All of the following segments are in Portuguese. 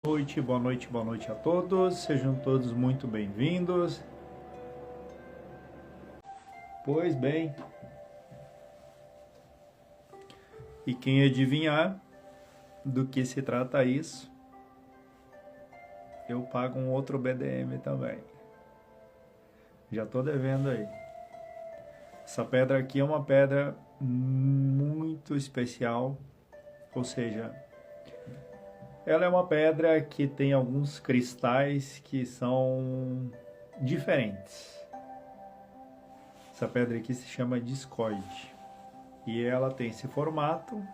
Boa noite a todos, sejam todos muito bem-vindos. Pois bem, e quem adivinhar do que se trata isso, eu pago um outro BDM também. Já tô devendo aí. Essa pedra aqui é uma pedra muito especial, ou seja, ela é uma pedra que tem alguns cristais que são diferentes. Essa pedra aqui se chama discoide. E ela tem esse formato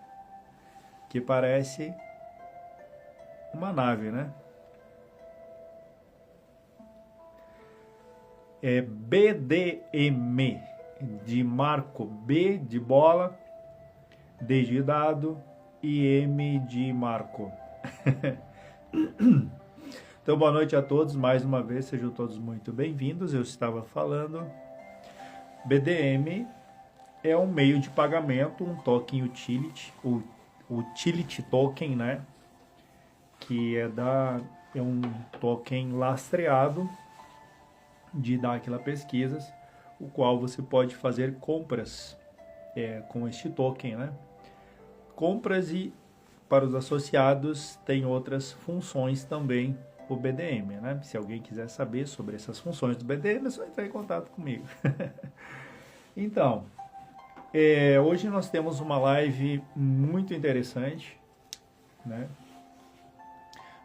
que parece uma nave, né? É BDM, de Marco, B de bola, D de dado e M de Marco. Então, boa noite a todos, mais uma vez, sejam todos muito bem-vindos. Eu estava falando, BDM é um meio de pagamento, um token utility, o utility token, né? Que é um token lastreado de Daquila Pesquisas, o qual você pode fazer compras com este token, né? Compras e para os associados tem outras funções também o BDM, né? Se alguém quiser saber sobre essas funções do BDM, é só entrar em contato comigo. Então, hoje nós temos uma live muito interessante, né?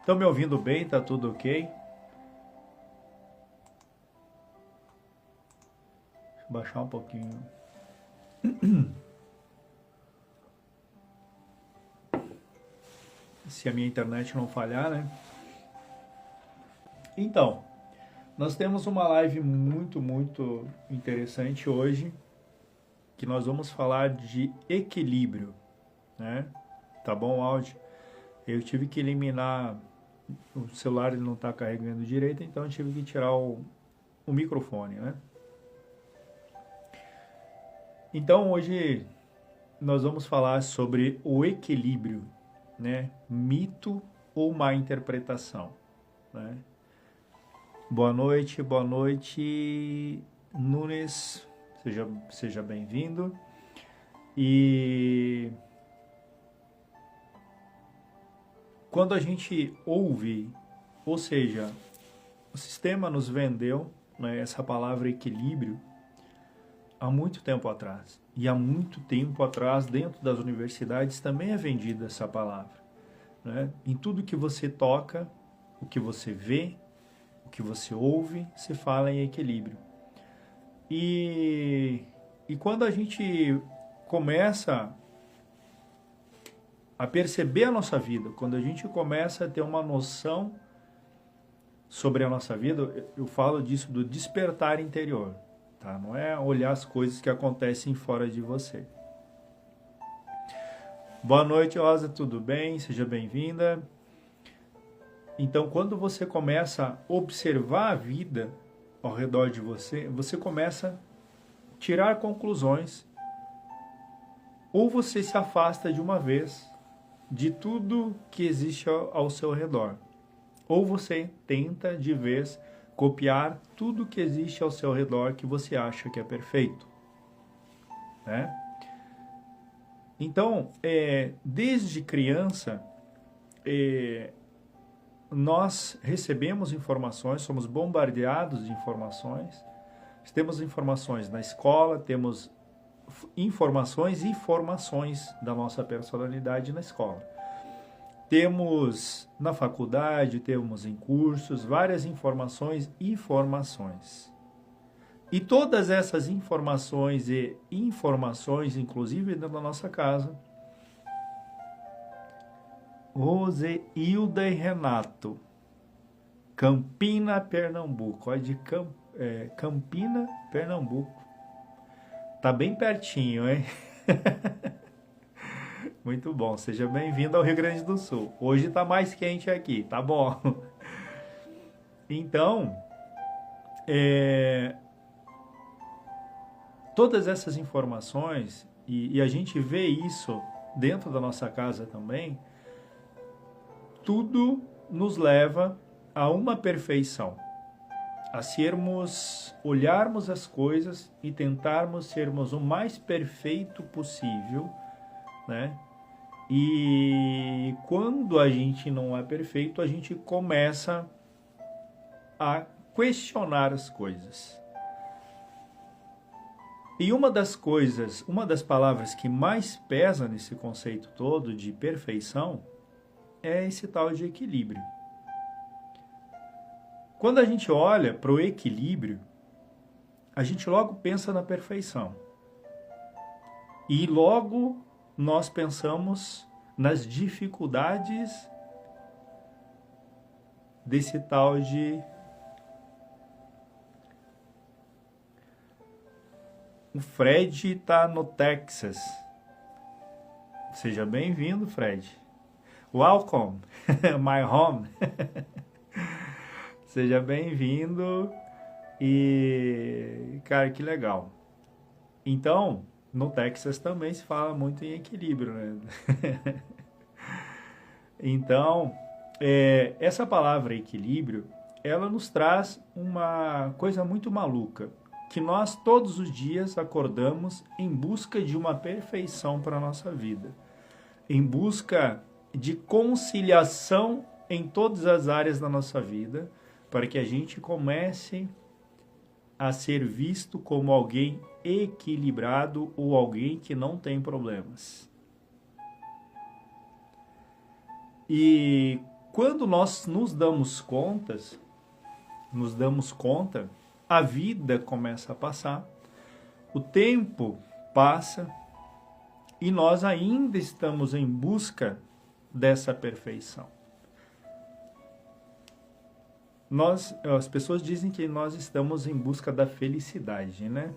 Estão me ouvindo bem? Tá tudo ok? Deixa eu baixar um pouquinho. Se a minha internet não falhar, né? Então, nós temos uma live muito interessante hoje, que nós vamos falar de equilíbrio, né? Tá bom o áudio? Eu tive que eliminar, o celular ele não está carregando direito, então eu tive que tirar o microfone, né? Então hoje nós vamos falar sobre o equilíbrio, né? Mito ou má interpretação, né? Boa noite, Nunes, seja bem-vindo. E quando a gente ouve, ou seja, o sistema nos vendeu, né, essa palavra equilíbrio há muito tempo atrás. E há muito tempo atrás, dentro das universidades, também é vendida essa palavra, né? Em tudo que você toca, o que você vê, o que você ouve, se fala em equilíbrio. E quando a gente começa a perceber a nossa vida, quando a gente começa a ter uma noção sobre a nossa vida, eu falo disso do despertar interior, tá? Não é olhar as coisas que acontecem fora de você. Boa noite, Rosa, tudo bem? Seja bem-vinda. Então, quando você começa a observar a vida ao redor de você, você começa a tirar conclusões, ou você se afasta de uma vez de tudo que existe ao seu redor, ou você tenta de vez copiar tudo que existe ao seu redor que você acha que é perfeito, né? Então, desde criança, nós recebemos informações, somos bombardeados de informações, temos informações na escola, temos informações e formações da nossa personalidade na escola. Temos na faculdade, temos em cursos, várias informações e formações. E todas essas informações, inclusive dentro da nossa casa, Rose, Hilda e Renato, Campina, Pernambuco. Olha, de Campina, Pernambuco. Tá bem pertinho, hein? Muito bom, seja bem-vindo ao Rio Grande do Sul. Hoje tá mais quente aqui, tá bom? Então, todas essas informações, e a gente vê isso dentro da nossa casa também, tudo nos leva a uma perfeição, a olharmos as coisas e tentarmos sermos o mais perfeito possível, né? E quando a gente não é perfeito, a gente começa a questionar as coisas. E uma das palavras que mais pesa nesse conceito todo de perfeição é esse tal de equilíbrio. Quando a gente olha para o equilíbrio, a gente logo pensa na perfeição. E logo nós pensamos nas dificuldades desse tal de... O Fred está no Texas. Seja bem-vindo, Fred. Welcome, my home. Seja bem-vindo. E, cara, que legal. Então, no Texas também se fala muito em equilíbrio, né? Então, essa palavra equilíbrio, ela nos traz uma coisa muito maluca, que nós todos os dias acordamos em busca de uma perfeição para a nossa vida, em busca de conciliação em todas as áreas da nossa vida, para que a gente comece a ser visto como alguém equilibrado ou alguém que não tem problemas. E quando nós nos damos conta, a vida começa a passar, o tempo passa e nós ainda estamos em busca dessa perfeição. As pessoas dizem que nós estamos em busca da felicidade, né?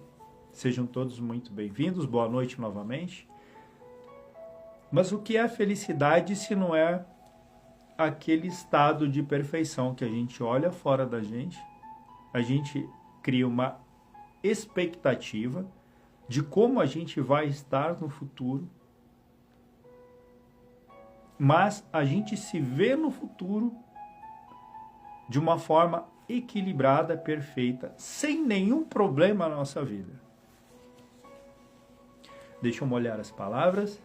Sejam todos muito bem-vindos, boa noite novamente. Mas o que é a felicidade se não é aquele estado de perfeição que a gente olha fora da gente, a gente cria uma expectativa de como a gente vai estar no futuro, mas a gente se vê no futuro de uma forma equilibrada, perfeita, sem nenhum problema na nossa vida. Deixa eu molhar as palavras.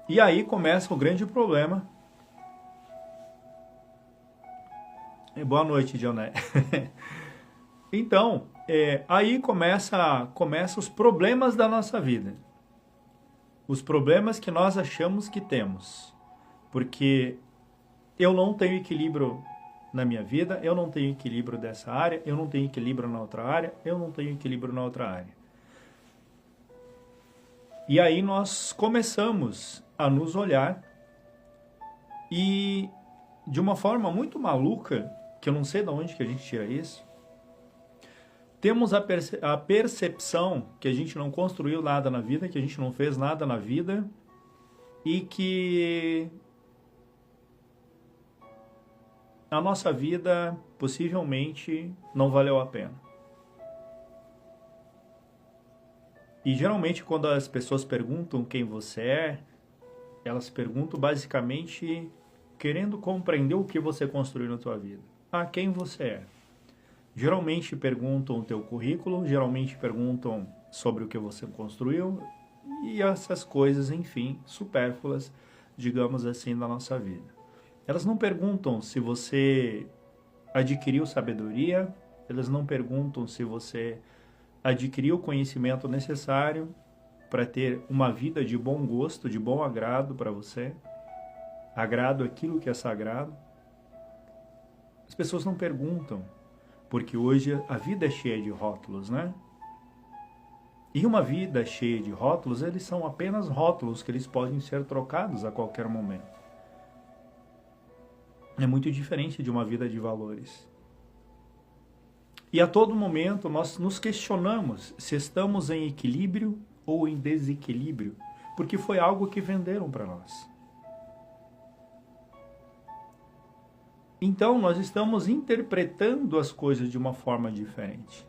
E aí começa o grande problema. Boa noite, Dioné. Então, aí começa os problemas da nossa vida. Os problemas que nós achamos que temos. Porque eu não tenho equilíbrio na minha vida, eu não tenho equilíbrio dessa área, eu não tenho equilíbrio na outra área, eu não tenho equilíbrio na outra área. E aí nós começamos a nos olhar e, de uma forma muito maluca, que eu não sei de onde que a gente tira isso, temos a percepção que a gente não construiu nada na vida, que a gente não fez nada na vida e que a nossa vida possivelmente não valeu a pena. E geralmente quando as pessoas perguntam quem você é, elas perguntam basicamente querendo compreender o que você construiu na tua vida. Quem você é? Geralmente perguntam o teu currículo, geralmente perguntam sobre o que você construiu e essas coisas, enfim, supérfluas, digamos assim, da nossa vida. Elas não perguntam se você adquiriu sabedoria, elas não perguntam se você adquiriu o conhecimento necessário para ter uma vida de bom gosto, de bom agrado para você, agrado aquilo que é sagrado. As pessoas não perguntam, porque hoje a vida é cheia de rótulos, né? E uma vida cheia de rótulos, eles são apenas rótulos que eles podem ser trocados a qualquer momento. É muito diferente de uma vida de valores. E a todo momento nós nos questionamos se estamos em equilíbrio ou em desequilíbrio, porque foi algo que venderam para nós. Então nós estamos interpretando as coisas de uma forma diferente.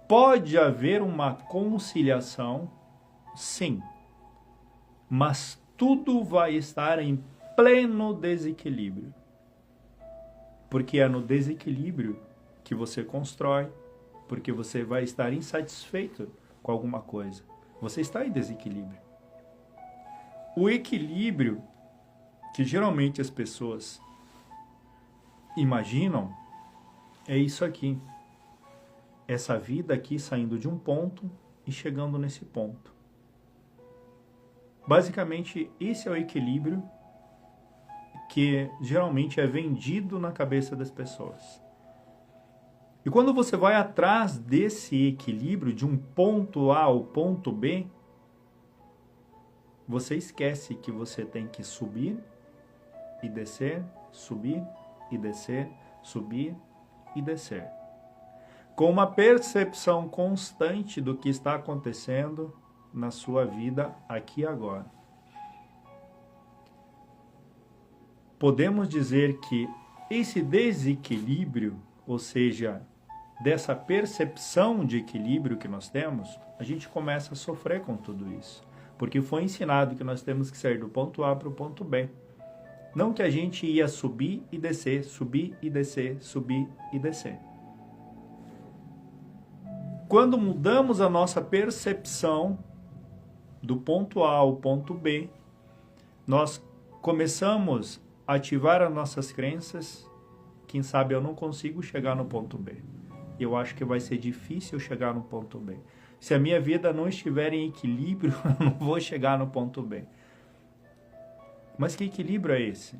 Pode haver uma conciliação Sim. Mas tudo vai estar em pleno desequilíbrio. Porque é no desequilíbrio que você constrói, porque você vai estar insatisfeito com alguma coisa. Você está em desequilíbrio. O equilíbrio que geralmente as pessoas imaginam é isso aqui. Essa vida aqui saindo de um ponto e chegando nesse ponto. Basicamente, esse é o equilíbrio que geralmente é vendido na cabeça das pessoas. E quando você vai atrás desse equilíbrio, de um ponto A ao ponto B, você esquece que você tem que subir e descer, subir e descer, subir e descer. Com uma percepção constante do que está acontecendo na sua vida aqui e agora. Podemos dizer que esse desequilíbrio, ou seja, dessa percepção de equilíbrio que nós temos, a gente começa a sofrer com tudo isso. Porque foi ensinado que nós temos que sair do ponto A para o ponto B. Não que a gente ia subir e descer, subir e descer, subir e descer. Quando mudamos a nossa percepção do ponto A ao ponto B, nós começamos a ativar as nossas crenças. Quem sabe eu não consigo chegar no ponto B. Eu acho que vai ser difícil chegar no ponto B. Se a minha vida não estiver em equilíbrio, eu não vou chegar no ponto B. Mas que equilíbrio é esse?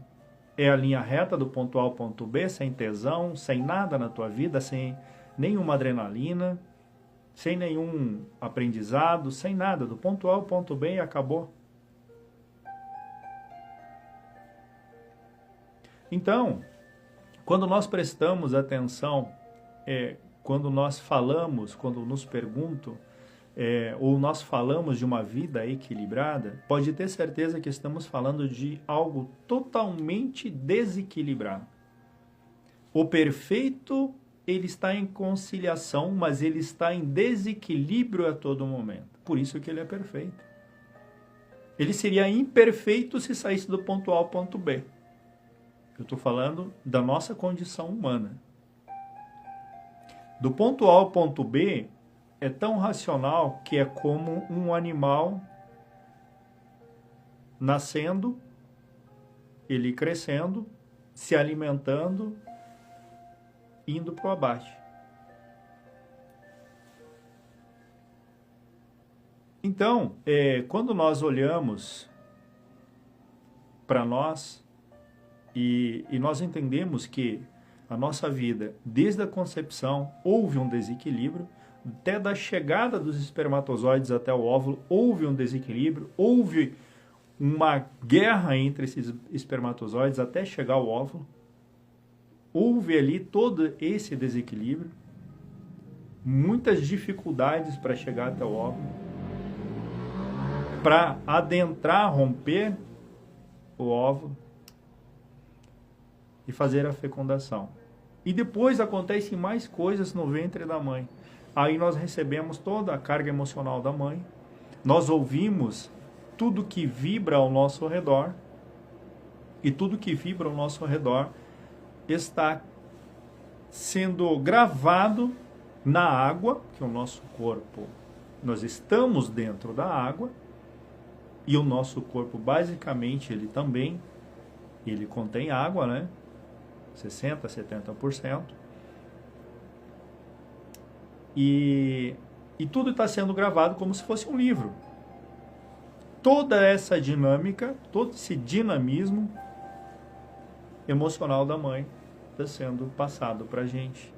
É a linha reta do ponto A ao ponto B, sem tesão, sem nada na tua vida, sem nenhuma adrenalina, sem nenhum aprendizado, sem nada. Do ponto A ao ponto B e acabou. Então, quando nós prestamos atenção, quando nós falamos, quando nos perguntam, ou nós falamos de uma vida equilibrada, pode ter certeza que estamos falando de algo totalmente desequilibrado. O perfeito, ele está em conciliação, mas ele está em desequilíbrio a todo momento. Por isso que ele é perfeito. Ele seria imperfeito se saísse do ponto A ao ponto B. Eu estou falando da nossa condição humana. Do ponto A ao ponto B é tão racional que é como um animal nascendo, ele crescendo, se alimentando, indo para o abate. Então, quando nós olhamos para nós e nós entendemos que a nossa vida, desde a concepção, houve um desequilíbrio, até da chegada dos espermatozoides até o óvulo, houve um desequilíbrio, houve uma guerra entre esses espermatozoides até chegar ao óvulo, houve ali todo esse desequilíbrio, muitas dificuldades para chegar até o óvulo, para adentrar, romper o óvulo e fazer a fecundação. E depois acontecem mais coisas no ventre da mãe. Aí nós recebemos toda a carga emocional da mãe, nós ouvimos tudo que vibra ao nosso redor, e tudo que vibra ao nosso redor está sendo gravado na água, que o nosso corpo, nós estamos dentro da água, e o nosso corpo basicamente ele contém água, né? 60%, 70%. E tudo está sendo gravado como se fosse um livro. Toda essa dinâmica, todo esse dinamismo emocional da mãe está sendo passado para a gente.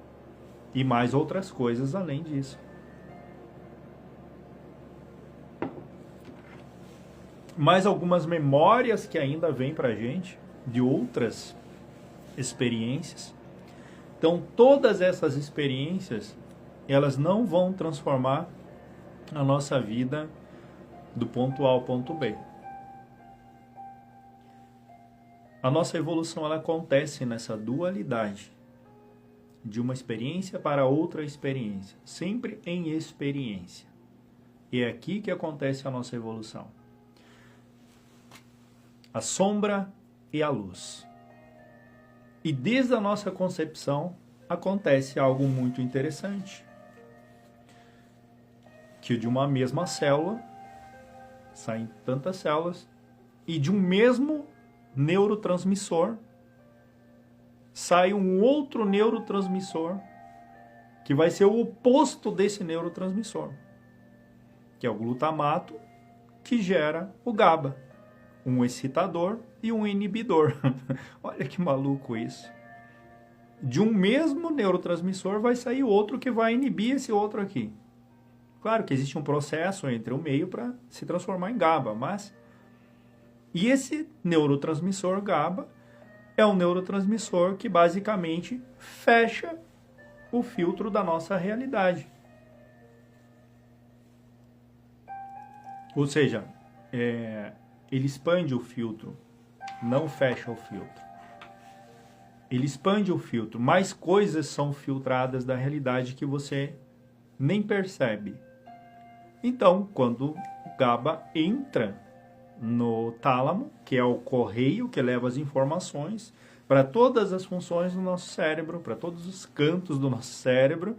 E mais outras coisas além disso. Mais algumas memórias que ainda vêm para a gente, de outras experiências. Então, todas essas experiências, elas não vão transformar a nossa vida do ponto A ao ponto B. A nossa evolução, ela acontece nessa dualidade de uma experiência para outra experiência, sempre em experiência. E é aqui que acontece a nossa evolução. A sombra e a luz. E desde a nossa concepção acontece algo muito interessante. Que de uma mesma célula saem tantas células e de um mesmo neurotransmissor sai um outro neurotransmissor que vai ser o oposto desse neurotransmissor, que é o glutamato, que gera o GABA, um excitador e um inibidor. Olha que maluco isso. De um mesmo neurotransmissor vai sair outro que vai inibir esse outro aqui. Claro que existe um processo entre o meio para se transformar em GABA, mas... E esse neurotransmissor GABA é um neurotransmissor que basicamente fecha o filtro da nossa realidade. Ou seja, ele expande o filtro, não fecha o filtro. Ele expande o filtro. Mais coisas são filtradas da realidade que você nem percebe. Então, quando o GABA entra no tálamo, que é o correio que leva as informações para todas as funções do nosso cérebro, para todos os cantos do nosso cérebro,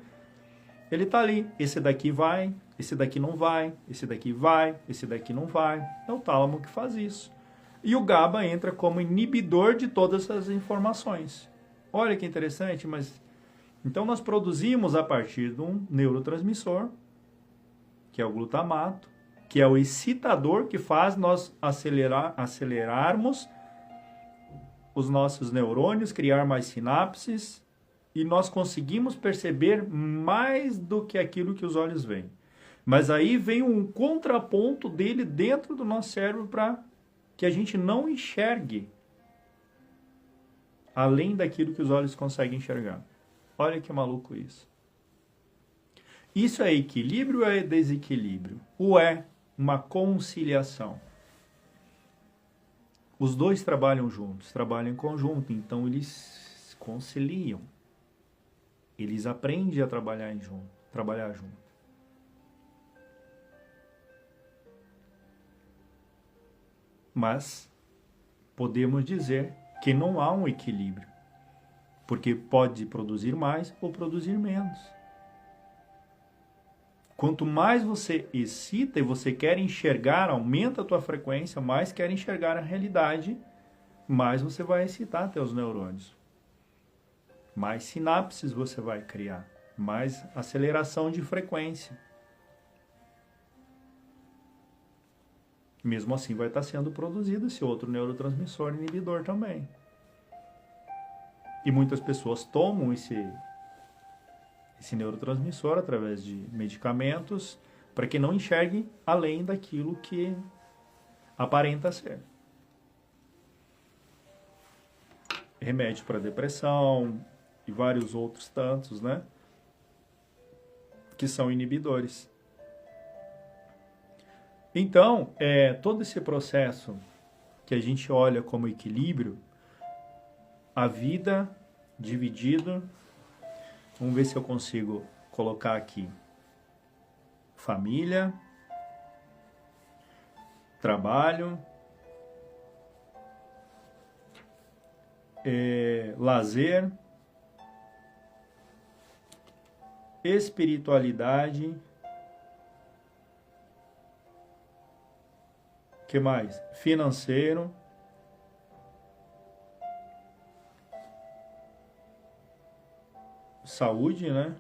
ele está ali. Esse daqui vai, esse daqui não vai, esse daqui vai, esse daqui não vai. É o tálamo que faz isso. E o GABA entra como inibidor de todas essas informações. Olha que interessante, mas... Então nós produzimos a partir de um neurotransmissor, que é o glutamato, que é o excitador que faz nós acelerarmos os nossos neurônios, criar mais sinapses, e nós conseguimos perceber mais do que aquilo que os olhos veem. Mas aí vem um contraponto dele dentro do nosso cérebro para que a gente não enxergue além daquilo que os olhos conseguem enxergar. Olha que maluco isso. Isso é equilíbrio ou é desequilíbrio? Ou é uma conciliação? Os dois trabalham juntos, trabalham em conjunto, então eles conciliam. Eles aprendem a trabalhar junto. Mas podemos dizer que não há um equilíbrio, porque pode produzir mais ou produzir menos. Quanto mais você excita e você quer enxergar, aumenta a tua frequência, mais quer enxergar a realidade, mais você vai excitar teus neurônios. Mais sinapses você vai criar, mais aceleração de frequência. Mesmo assim vai estar sendo produzido esse outro neurotransmissor inibidor também. E muitas pessoas tomam esse neurotransmissor através de medicamentos para que não enxerguem além daquilo que aparenta ser. Remédio para depressão e vários outros tantos, né? Que são inibidores. Então, todo esse processo que a gente olha como equilíbrio, a vida dividida, vamos ver se eu consigo colocar aqui, família, trabalho, lazer, espiritualidade, que mais? Financeiro, saúde, né?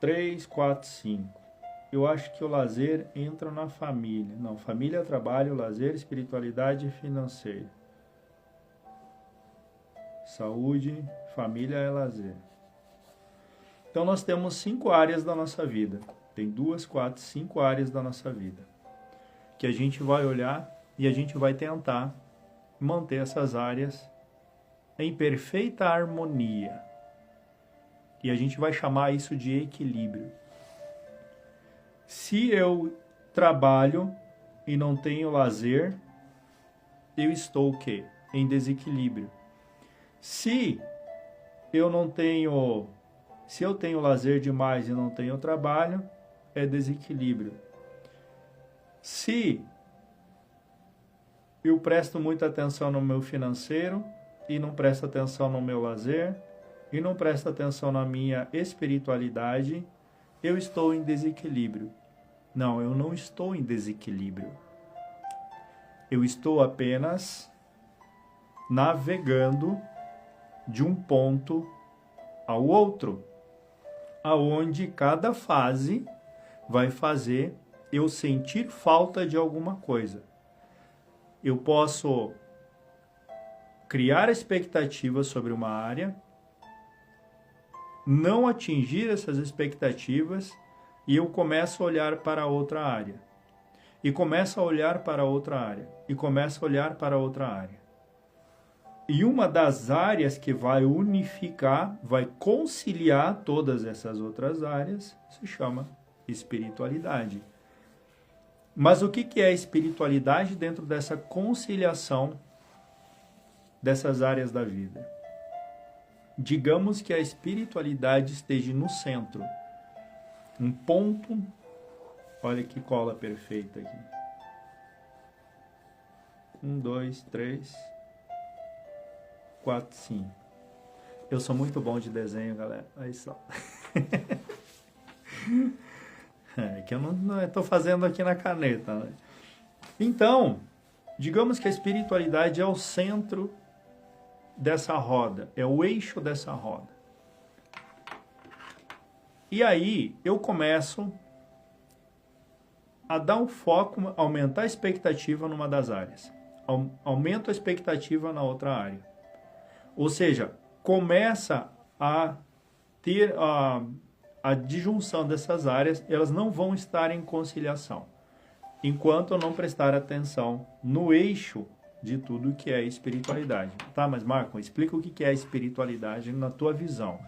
3, 4, 5. Eu acho que o lazer entra na família. Não, família, trabalho, lazer, espiritualidade e financeiro. Saúde, família é lazer. Então nós temos 5 áreas da nossa vida. Tem 2, 4, 5 áreas da nossa vida. Que a gente vai olhar e a gente vai tentar manter essas áreas em perfeita harmonia. E a gente vai chamar isso de equilíbrio. Se eu trabalho e não tenho lazer, eu estou o quê? Em desequilíbrio. Se eu não tenho Se eu tenho lazer demais e não tenho trabalho, é desequilíbrio. Se eu presto muita atenção no meu financeiro e não presto atenção no meu lazer e não presto atenção na minha espiritualidade, eu estou em desequilíbrio. Não, eu não estou em desequilíbrio. Eu estou apenas navegando de um ponto ao outro, aonde cada fase vai fazer eu sentir falta de alguma coisa. Eu posso criar expectativas sobre uma área, não atingir essas expectativas e eu começo a olhar para outra área. E começo a olhar para outra área. E começo a olhar para outra área. E uma das áreas que vai unificar, vai conciliar todas essas outras áreas, se chama espiritualidade. Mas o que é espiritualidade dentro dessa conciliação dessas áreas da vida? Digamos que a espiritualidade esteja no centro. Um ponto, olha que cola perfeita aqui. 1, 2, 3, 4, 5. Eu sou muito bom de desenho, galera. Aí só. É que eu não estou fazendo aqui na caneta, né? Então, digamos que a espiritualidade é o centro dessa roda, é o eixo dessa roda. E aí eu começo a dar um foco, aumentar a expectativa numa das áreas. Aumento a expectativa na outra área. Ou seja, começa a ter a disjunção dessas áreas, elas não vão estar em conciliação, enquanto eu não prestar atenção no eixo de tudo que é espiritualidade. Tá, mas Marco, explica o que é espiritualidade na tua visão.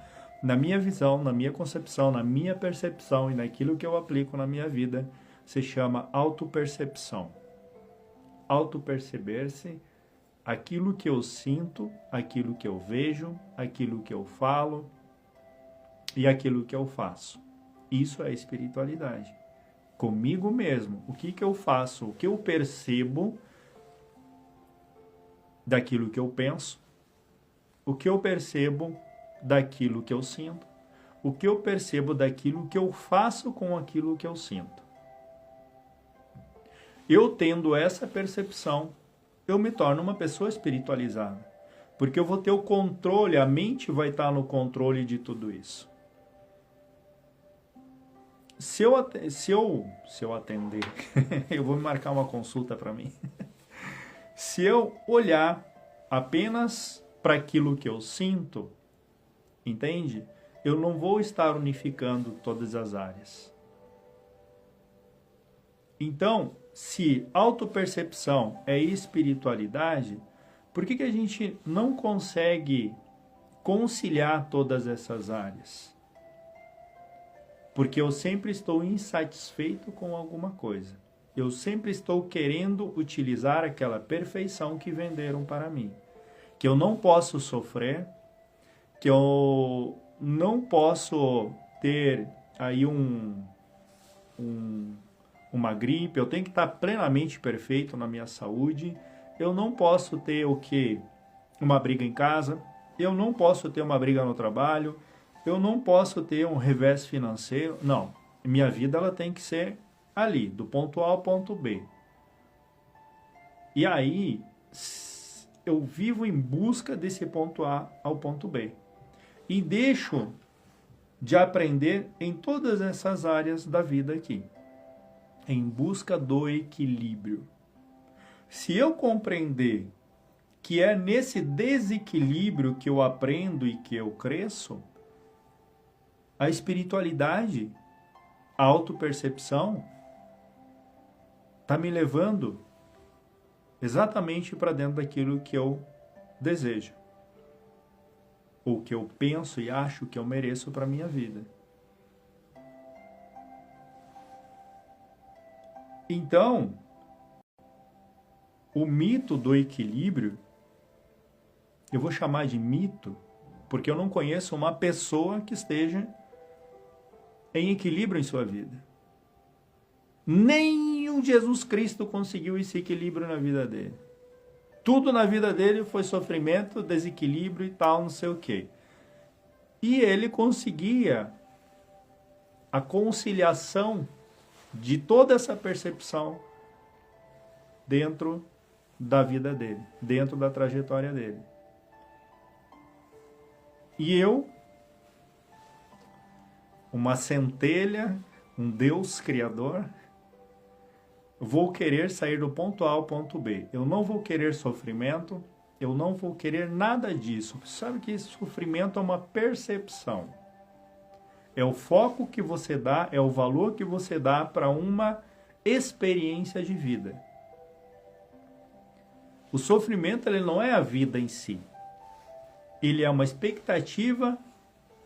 Na minha visão, na minha concepção, na minha percepção e naquilo que eu aplico na minha vida, se chama autopercepção. Autoperceber-se, aquilo que eu sinto, aquilo que eu vejo, aquilo que eu falo e aquilo que eu faço. Isso é espiritualidade. Comigo mesmo, o que eu faço, o que eu percebo daquilo que eu penso, o que eu percebo daquilo que eu sinto, o que eu percebo daquilo que eu faço com aquilo que eu sinto. Eu tendo essa percepção, eu me torno uma pessoa espiritualizada, porque eu vou ter o controle, a mente vai estar no controle de tudo isso. Se eu atender, eu vou marcar uma consulta para mim. Se eu olhar apenas para aquilo que eu sinto, entende? Eu não vou estar unificando todas as áreas. Então, se autopercepção é espiritualidade, por que a gente não consegue conciliar todas essas áreas? Porque eu sempre estou insatisfeito com alguma coisa. Eu sempre estou querendo utilizar aquela perfeição que venderam para mim. Que eu não posso sofrer, que eu não posso ter aí uma gripe, eu tenho que estar plenamente perfeito na minha saúde, eu não posso ter uma briga em casa, eu não posso ter uma briga no trabalho, eu não posso ter um revés financeiro, não. Minha vida ela tem que ser ali, do ponto A ao ponto B. E aí, eu vivo em busca desse ponto A ao ponto B. E deixo de aprender em todas essas áreas da vida aqui. Em busca do equilíbrio. Se eu compreender que é nesse desequilíbrio que eu aprendo e que eu cresço, a espiritualidade, a autopercepção, está me levando exatamente para dentro daquilo que eu desejo. Ou que eu penso e acho que eu mereço para a minha vida. Então, o mito do equilíbrio, eu vou chamar de mito, porque eu não conheço uma pessoa que esteja em equilíbrio em sua vida. Nem o Jesus Cristo conseguiu esse equilíbrio na vida dele. Tudo na vida dele foi sofrimento, desequilíbrio e tal, não sei o quê. E ele conseguia a conciliação de toda essa percepção dentro da vida dele, dentro da trajetória dele. E eu, uma centelha, um Deus criador, vou querer sair do ponto A ao ponto B. Eu não vou querer sofrimento, eu não vou querer nada disso. Sabe que esse sofrimento é uma percepção. É o foco que você dá, é o valor que você dá para uma experiência de vida. O sofrimento, ele não é a vida em si. Ele é uma expectativa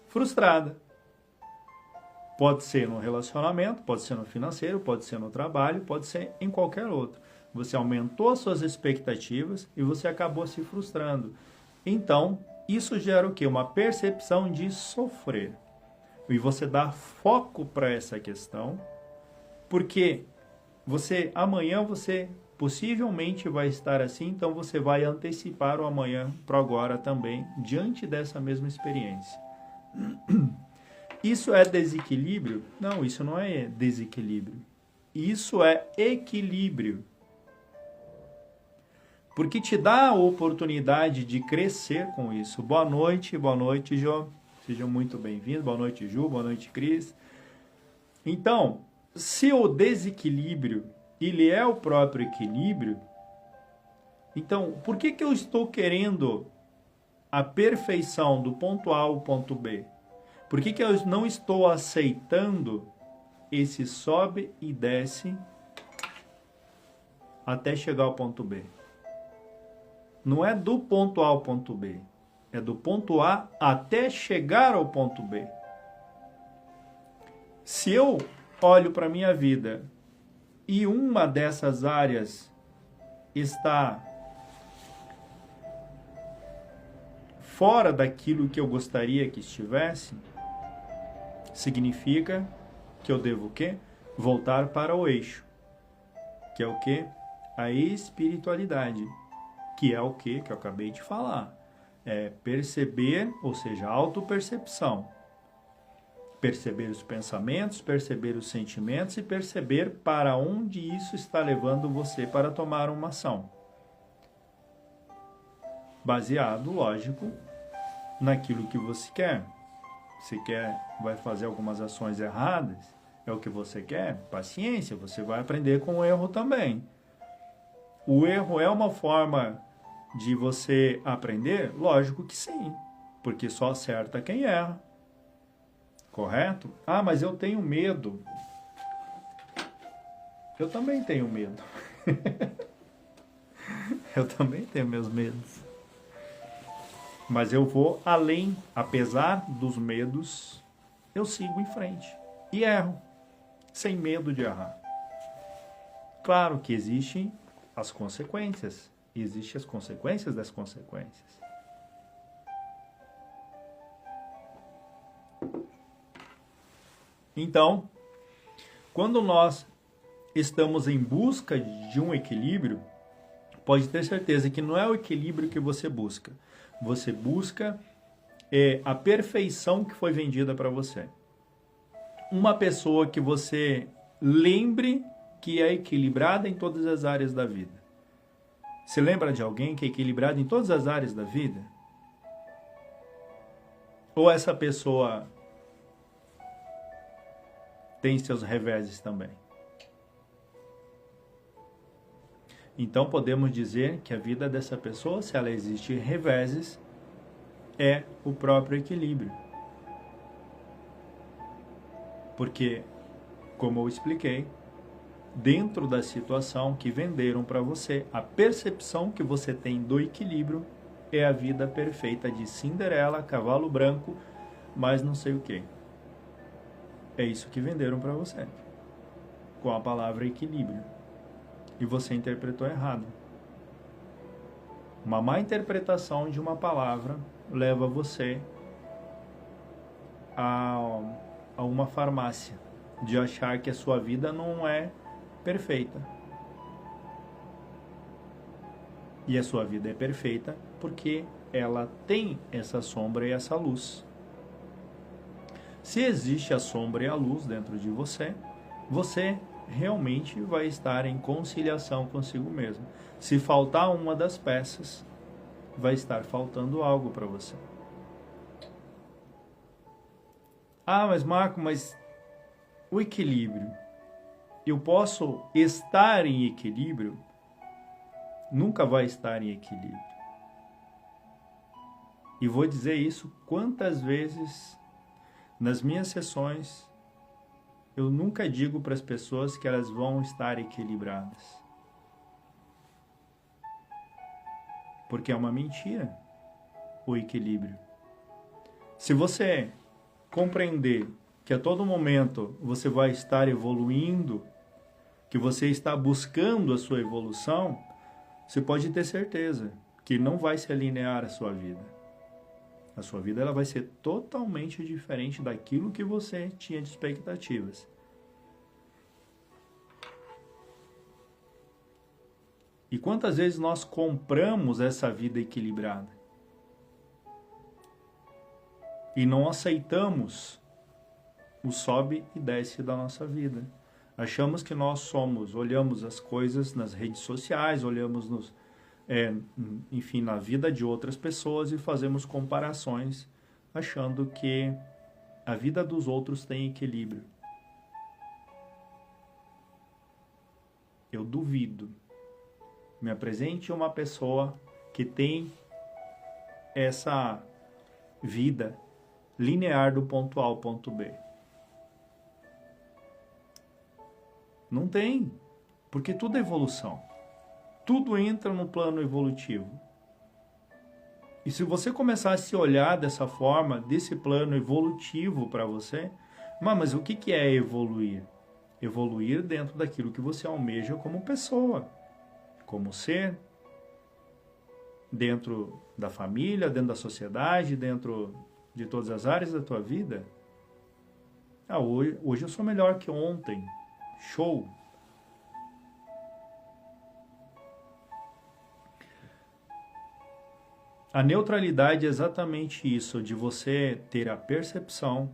frustrada. Pode ser no relacionamento, pode ser no financeiro, pode ser no trabalho, pode ser em qualquer outro. Você aumentou as suas expectativas e você acabou se frustrando. Então, isso gera o quê? Uma percepção de sofrer. E você dá foco para essa questão, porque amanhã você possivelmente vai estar assim, então você vai antecipar o amanhã para agora também, diante dessa mesma experiência. Isso é desequilíbrio? Não, isso não é desequilíbrio. Isso é equilíbrio. Porque te dá a oportunidade de crescer com isso. Boa noite, Jô. Sejam muito bem-vindos. Boa noite, Ju. Boa noite, Cris. Então, se o desequilíbrio, ele é o próprio equilíbrio, então, por que eu estou querendo a perfeição do ponto A ao ponto B? Por que eu não estou aceitando esse sobe e desce até chegar ao ponto B? Não é do ponto A ao ponto B. É do ponto A até chegar ao ponto B. Se eu olho para a minha vida e uma dessas áreas está fora daquilo que eu gostaria que estivesse, significa que eu devo o quê? Voltar para o eixo. Que é o quê? A espiritualidade. Que é o quê? Que eu acabei de falar. É perceber, ou seja, autopercepção. Perceber os pensamentos, perceber os sentimentos e perceber para onde isso está levando você para tomar uma ação. Baseado, lógico, naquilo que você quer. Se vai fazer algumas ações erradas, é o que você quer, paciência, você vai aprender com o erro também. O erro é uma forma de você aprender? Lógico que sim, porque só acerta quem erra. Correto? Ah, mas eu tenho medo. Eu também tenho medo. Eu também tenho meus medos. Mas eu vou além, apesar dos medos, eu sigo em frente e erro, sem medo de errar. Claro que existem as consequências, existem as consequências das consequências. Então, quando nós estamos em busca de um equilíbrio, pode ter certeza que não é o equilíbrio que você busca. Você busca a perfeição que foi vendida para você. Uma pessoa que você lembre que é equilibrada em todas as áreas da vida. Você lembra de alguém que é equilibrado em todas as áreas da vida? Ou essa pessoa tem seus reveses também? Então podemos dizer que a vida dessa pessoa, se ela existe em reveses, é o próprio equilíbrio. Porque, como eu expliquei, dentro da situação que venderam para você, a percepção que você tem do equilíbrio é a vida perfeita de Cinderela, cavalo branco, mas não sei o que. É isso que venderam para você, com a palavra equilíbrio. E você interpretou errado. Uma má interpretação de uma palavra leva você a uma farmácia, de achar que a sua vida não é perfeita. E a sua vida é perfeita porque ela tem essa sombra e essa luz. Se existe a sombra e a luz dentro de você, você realmente vai estar em conciliação consigo mesmo. Se faltar uma das peças, vai estar faltando algo para você. Ah, mas Marco, mas o equilíbrio. Eu posso estar em equilíbrio? Nunca vai estar em equilíbrio. E vou dizer isso quantas vezes nas minhas sessões eu nunca digo para as pessoas que elas vão estar equilibradas. Porque é uma mentira o equilíbrio. Se você compreender que a todo momento você vai estar evoluindo, que você está buscando a sua evolução, você pode ter certeza que não vai se alinear a sua vida. A sua vida ela vai ser totalmente diferente daquilo que você tinha de expectativas. E quantas vezes nós compramos essa vida equilibrada? E não aceitamos o sobe e desce da nossa vida. Achamos que nós somos, olhamos as coisas nas redes sociais, olhamos enfim, na vida de outras pessoas e fazemos comparações, achando que a vida dos outros tem equilíbrio. Eu duvido. Me apresente uma pessoa que tem essa vida linear do ponto A ao ponto B. Não tem, porque tudo é evolução. Tudo entra no plano evolutivo. E se você começar a se olhar dessa forma, desse plano evolutivo para você, mas o que é evoluir? Evoluir dentro daquilo que você almeja como pessoa, como ser, dentro da família, dentro da sociedade, dentro de todas as áreas da tua vida. Hoje eu sou melhor que ontem. Show! A neutralidade é exatamente isso, de você ter a percepção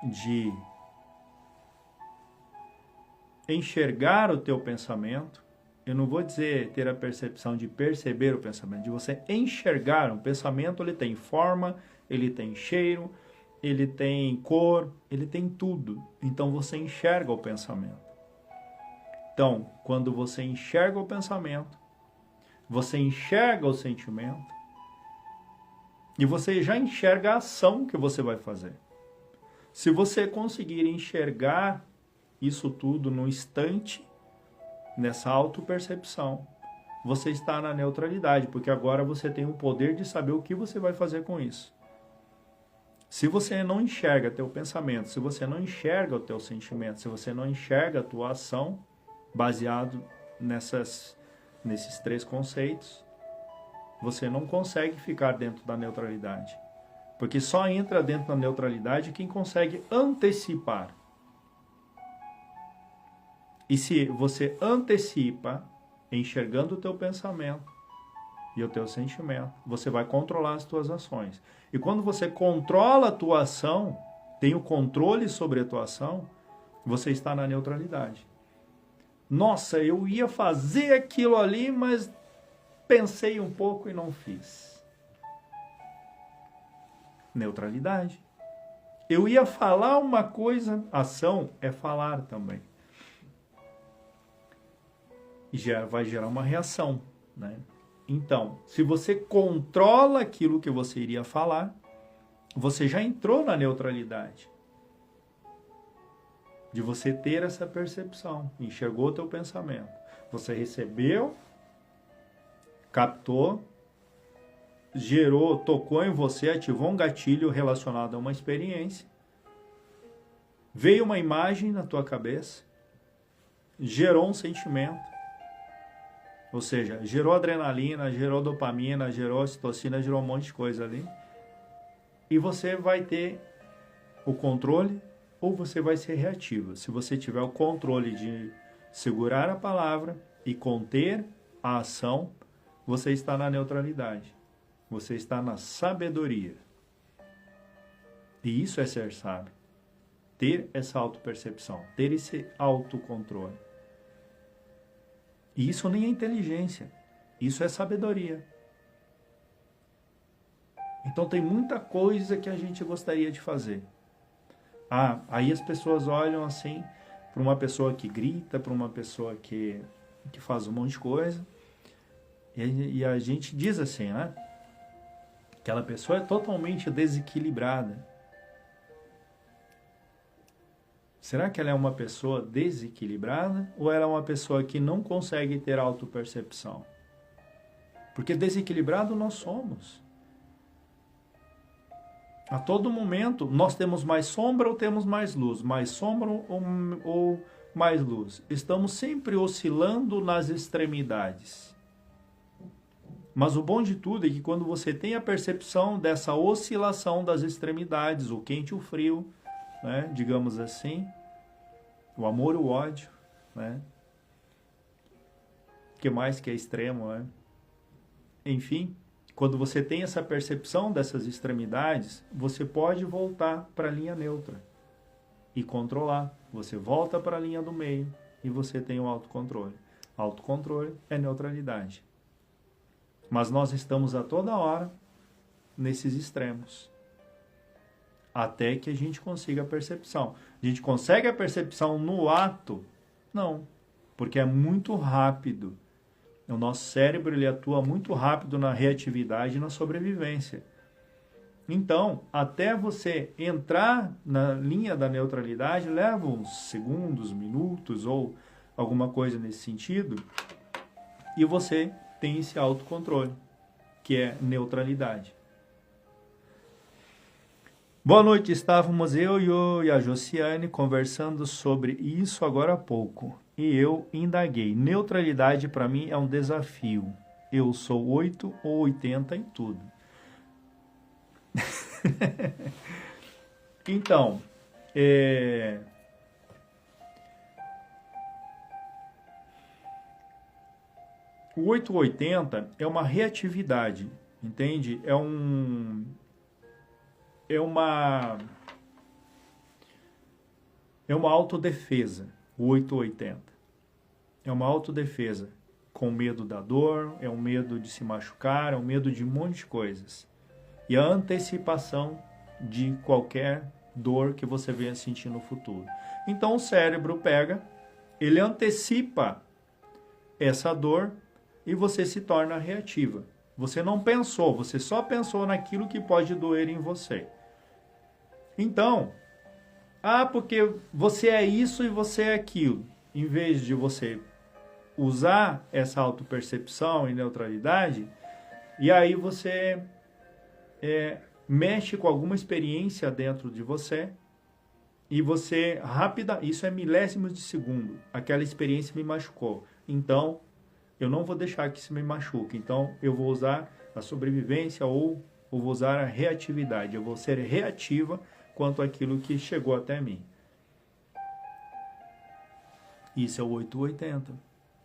de enxergar o teu pensamento. Eu não vou dizer ter a percepção de perceber o pensamento, de você enxergar. Um pensamento, ele tem forma, ele tem cheiro, ele tem cor, ele tem tudo. Então você enxerga o pensamento. Então, quando você enxerga o pensamento, você enxerga o sentimento e você já enxerga a ação que você vai fazer. Se você conseguir enxergar isso tudo no instante, nessa autopercepção, você está na neutralidade, porque agora você tem o poder de saber o que você vai fazer com isso. Se você não enxerga teu pensamento, se você não enxerga o teu sentimento, se você não enxerga a tua ação, baseado nesses três conceitos, você não consegue ficar dentro da neutralidade. Porque só entra dentro da neutralidade quem consegue antecipar. E se você antecipa, enxergando o teu pensamento e o teu sentimento, você vai controlar as tuas ações. E quando você controla a tua ação, tem o controle sobre a tua ação, você está na neutralidade. Nossa, eu ia fazer aquilo ali, mas pensei um pouco e não fiz. Neutralidade. Eu ia falar uma coisa, ação é falar também. E já vai gerar uma reação, né? Então, se você controla aquilo que você iria falar, você já entrou na neutralidade. De você ter essa percepção, enxergou o teu pensamento. Você recebeu, captou, gerou, tocou em você, ativou um gatilho relacionado a uma experiência. Veio uma imagem na tua cabeça, gerou um sentimento. Ou seja, gerou adrenalina, gerou dopamina, gerou ocitocina, gerou um monte de coisa ali. E você vai ter o controle ou você vai ser reativa. Se você tiver o controle de segurar a palavra e conter a ação, você está na neutralidade. Você está na sabedoria. E isso é ser sábio. Ter essa autopercepção, ter esse autocontrole. E isso nem é inteligência, isso é sabedoria. Então tem muita coisa que a gente gostaria de fazer. Aí as pessoas olham assim para uma pessoa que grita, para uma pessoa que faz um monte de coisa, e a gente diz assim, né? Aquela pessoa é totalmente desequilibrada. Será que ela é uma pessoa desequilibrada ou ela é uma pessoa que não consegue ter autopercepção? Porque desequilibrado nós somos. A todo momento, nós temos mais sombra ou temos mais luz? Mais sombra ou mais luz? Estamos sempre oscilando nas extremidades. Mas o bom de tudo é que quando você tem a percepção dessa oscilação das extremidades, o quente e o frio, né, digamos assim, o amor e o ódio, né? O que mais que é extremo, né? Enfim, quando você tem essa percepção dessas extremidades, você pode voltar para a linha neutra e controlar. Você volta para a linha do meio e você tem o autocontrole. Autocontrole é neutralidade. Mas nós estamos a toda hora nesses extremos. Até que a gente consiga a percepção. A gente consegue a percepção no ato? Não, porque é muito rápido. O nosso cérebro ele atua muito rápido na reatividade e na sobrevivência. Então, até você entrar na linha da neutralidade, leva uns segundos, minutos ou alguma coisa nesse sentido, e você tem esse autocontrole, que é neutralidade. Boa noite, estávamos eu e a Josiane conversando sobre isso agora há pouco. E eu indaguei. Neutralidade para mim é um desafio. Eu sou 8 ou 80 em tudo. Então, o 8 ou 80 é uma reatividade, entende? É uma autodefesa, o 880. É uma autodefesa, com medo da dor, é um medo de se machucar, é um medo de um monte de coisas. E a antecipação de qualquer dor que você venha sentir no futuro. Então o cérebro pega, ele antecipa essa dor e você se torna reativa. Você não pensou, você só pensou naquilo que pode doer em você. Então, porque você é isso e você é aquilo. Em vez de você usar essa autopercepção e neutralidade, e aí você mexe com alguma experiência dentro de você, e você isso é milésimos de segundo, aquela experiência me machucou. Então, eu não vou deixar que isso me machuque. Então, eu vou usar a sobrevivência ou vou usar a reatividade. Eu vou ser reativa quanto àquilo que chegou até mim. Isso é o 880.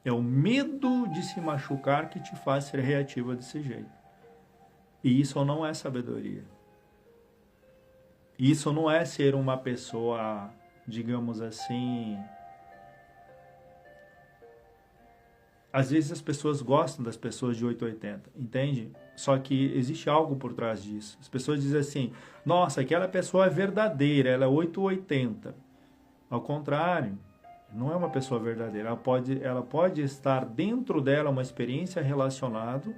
É o medo de se machucar que te faz ser reativa desse jeito. E isso não é sabedoria. Isso não é ser uma pessoa, digamos assim... Às vezes as pessoas gostam das pessoas de 880, entende? Só que existe algo por trás disso. As pessoas dizem assim, nossa, aquela pessoa é verdadeira, ela é 880. Ao contrário, não é uma pessoa verdadeira. Ela pode estar dentro dela uma experiência relacionada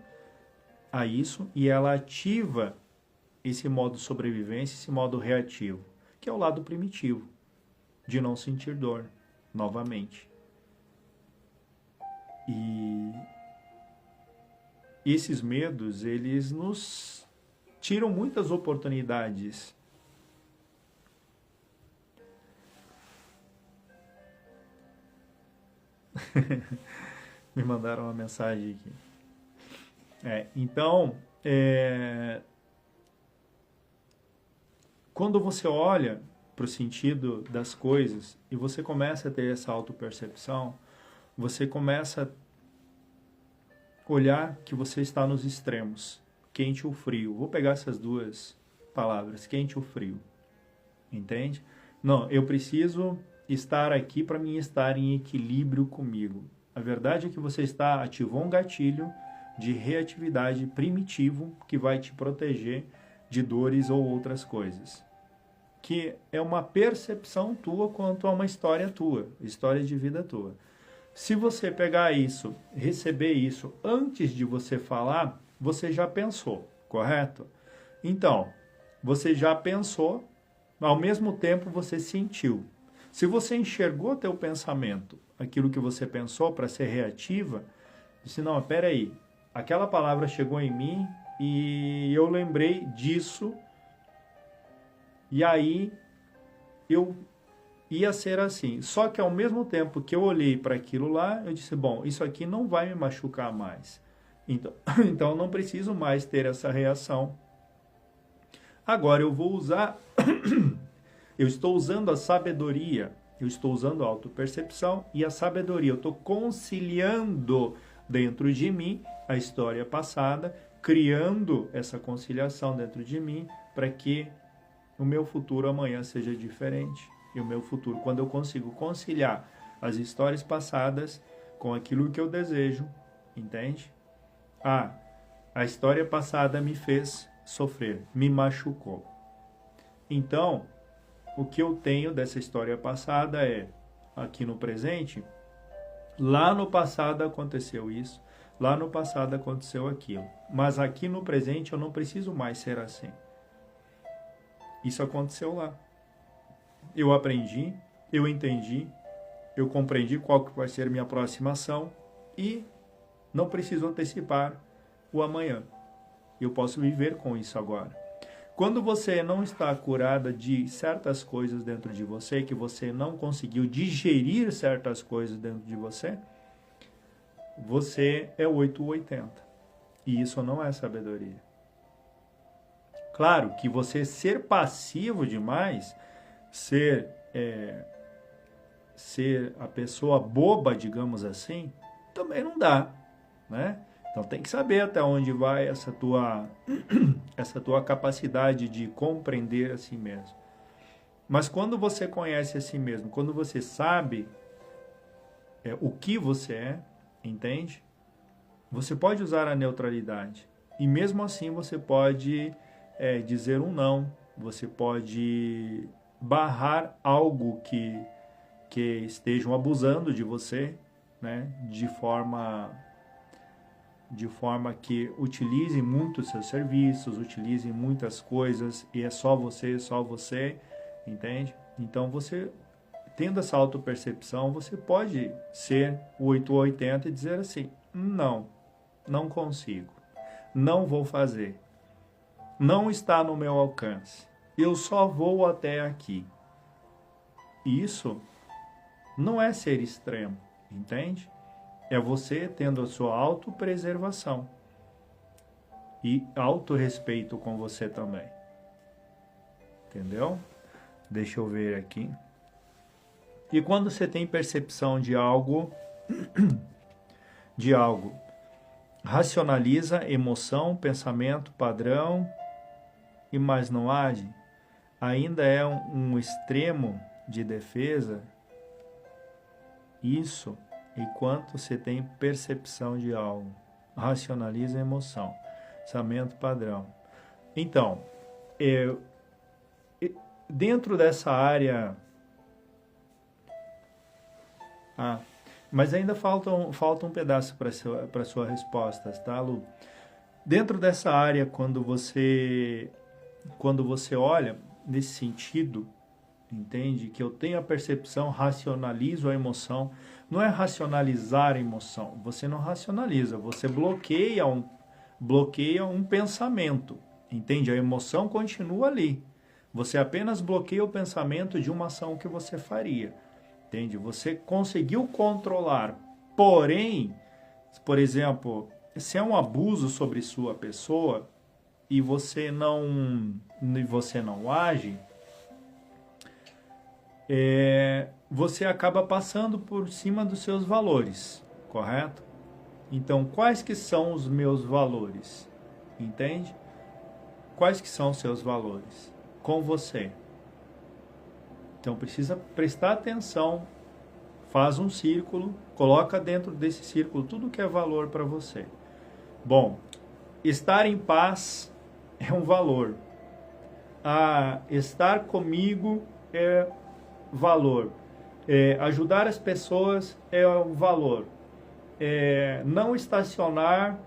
a isso e ela ativa esse modo de sobrevivência, esse modo reativo, que é o lado primitivo, de não sentir dor, novamente. E esses medos, eles nos tiram muitas oportunidades. Me mandaram uma mensagem aqui. Então, quando você olha para o sentido das coisas e você começa a ter essa autopercepção, você começa a olhar que você está nos extremos, quente ou frio. Vou pegar essas duas palavras, quente ou frio, entende? Não, eu preciso estar aqui para mim estar em equilíbrio comigo. A verdade é que você ativou um gatilho de reatividade primitivo que vai te proteger de dores ou outras coisas. Que é uma percepção tua quanto a uma história tua, história de vida tua. Se você pegar isso, receber isso antes de você falar, você já pensou, correto? Então, você já pensou, ao mesmo tempo você sentiu. Se você enxergou teu pensamento, aquilo que você pensou para ser reativa, disse, não, peraí, aquela palavra chegou em mim e eu lembrei disso, e aí eu ia ser assim. Só que ao mesmo tempo que eu olhei para aquilo lá, eu disse, bom, isso aqui não vai me machucar mais. Então não preciso mais ter essa reação. Agora eu vou usar, eu estou usando a sabedoria, eu estou usando a autopercepção e a sabedoria. Eu estou conciliando dentro de mim a história passada, criando essa conciliação dentro de mim para que o meu futuro amanhã seja diferente. E o meu futuro, quando eu consigo conciliar as histórias passadas com aquilo que eu desejo, entende? A história passada me fez sofrer, me machucou. Então, o que eu tenho dessa história passada é, aqui no presente, lá no passado aconteceu isso, lá no passado aconteceu aquilo. Mas aqui no presente eu não preciso mais ser assim. Isso aconteceu lá. Eu aprendi, eu entendi, eu compreendi qual que vai ser minha próxima ação e não preciso antecipar o amanhã. Eu posso viver com isso agora. Quando você não está curada de certas coisas dentro de você, que você não conseguiu digerir certas coisas dentro de você, você é 880. E isso não é sabedoria. Claro que você ser passivo demais, ser a pessoa boba, digamos assim, também não dá, né? Então tem que saber até onde vai essa tua capacidade de compreender a si mesmo. Mas quando você conhece a si mesmo, quando você sabe o que você é, entende? Você pode usar a neutralidade. E mesmo assim você pode dizer um não. Você pode barrar algo que estejam abusando de você, né? De forma que utilize muito os seus serviços, utilize muitas coisas e é só você, entende? Então você, tendo essa autopercepção, você pode ser o 880 e dizer assim, não consigo, não vou fazer, não está no meu alcance, eu só vou até aqui. Isso não é ser extremo, entende? É você tendo a sua autopreservação e autorrespeito com você também. Entendeu? Deixa eu ver aqui. E quando você tem percepção de algo, racionaliza emoção, pensamento, padrão e mais não age, ainda é um extremo de defesa. Isso enquanto você tem percepção de algo, racionaliza a emoção, pensamento, padrão. Então, dentro dessa área, mas ainda falta um pedaço para sua resposta, tá, Lu? Dentro dessa área, quando você olha nesse sentido, entende que eu tenho a percepção, racionalizo a emoção. Não é racionalizar a emoção, você não racionaliza, você bloqueia um pensamento, entende? A emoção continua ali, você apenas bloqueia o pensamento de uma ação que você faria, entende? Você conseguiu controlar, porém, por exemplo, se é um abuso sobre sua pessoa e você não age, você acaba passando por cima dos seus valores, correto? Então, quais que são os meus valores? Entende? Quais que são os seus valores com você? Então, precisa prestar atenção, faz um círculo, coloca dentro desse círculo tudo que é valor para você. Bom, estar em paz é um valor. Estar comigo é valor. Ajudar as pessoas é um valor. Não estacionar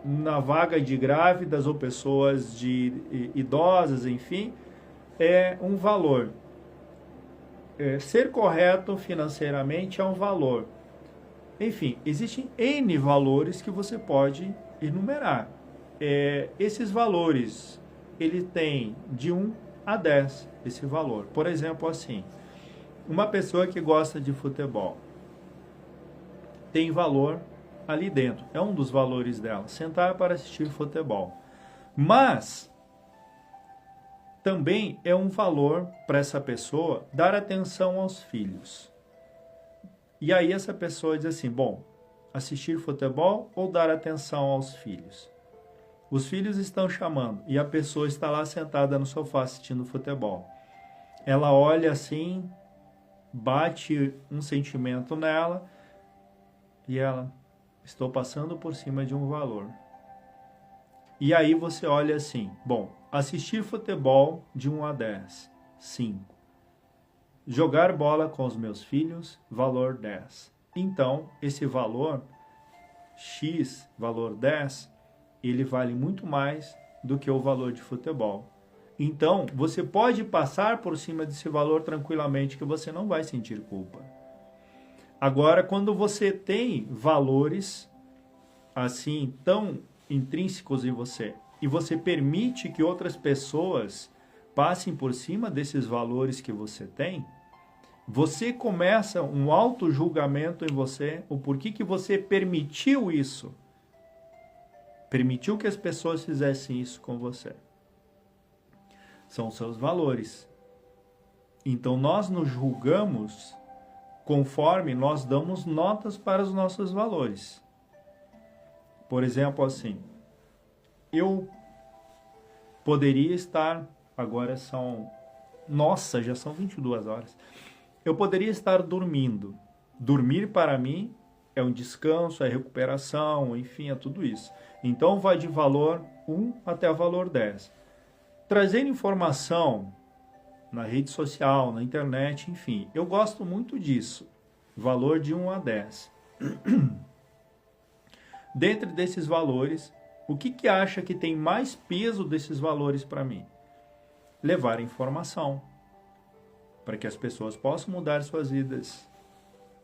na vaga de grávidas ou pessoas idosas, enfim, é um valor. Ser correto financeiramente é um valor. Enfim, existem N valores que você pode enumerar. Esses valores, ele tem de 1 a 10 esse valor. Por exemplo, assim, uma pessoa que gosta de futebol tem valor ali dentro. É um dos valores dela, sentar para assistir futebol. Mas também é um valor para essa pessoa dar atenção aos filhos. E aí essa pessoa diz assim, bom, assistir futebol ou dar atenção aos filhos? Os filhos estão chamando e a pessoa está lá sentada no sofá assistindo futebol. Ela olha assim, bate um sentimento nela e ela, estou passando por cima de um valor. E aí você olha assim, bom, assistir futebol de 1 a 10, 5. Jogar bola com os meus filhos, valor 10. Então, esse valor X, valor 10, ele vale muito mais do que o valor de futebol. Então, você pode passar por cima desse valor tranquilamente que você não vai sentir culpa. Agora, quando você tem valores assim tão intrínsecos em você e você permite que outras pessoas passem por cima desses valores que você tem, você começa um auto-julgamento em você, o porquê que você permitiu isso. Permitiu que as pessoas fizessem isso com você. São seus valores. Então nós nos julgamos conforme nós damos notas para os nossos valores. Por exemplo, assim, eu poderia estar, agora já são 22 horas. Eu poderia estar dormindo. Dormir para mim é um descanso, é recuperação, enfim, é tudo isso. Então vai de valor 1 até o valor 10. Trazer informação na rede social, na internet, enfim, eu gosto muito disso. Valor de 1 a 10. Dentro desses valores, o que acha que tem mais peso desses valores para mim? Levar informação, para que as pessoas possam mudar suas vidas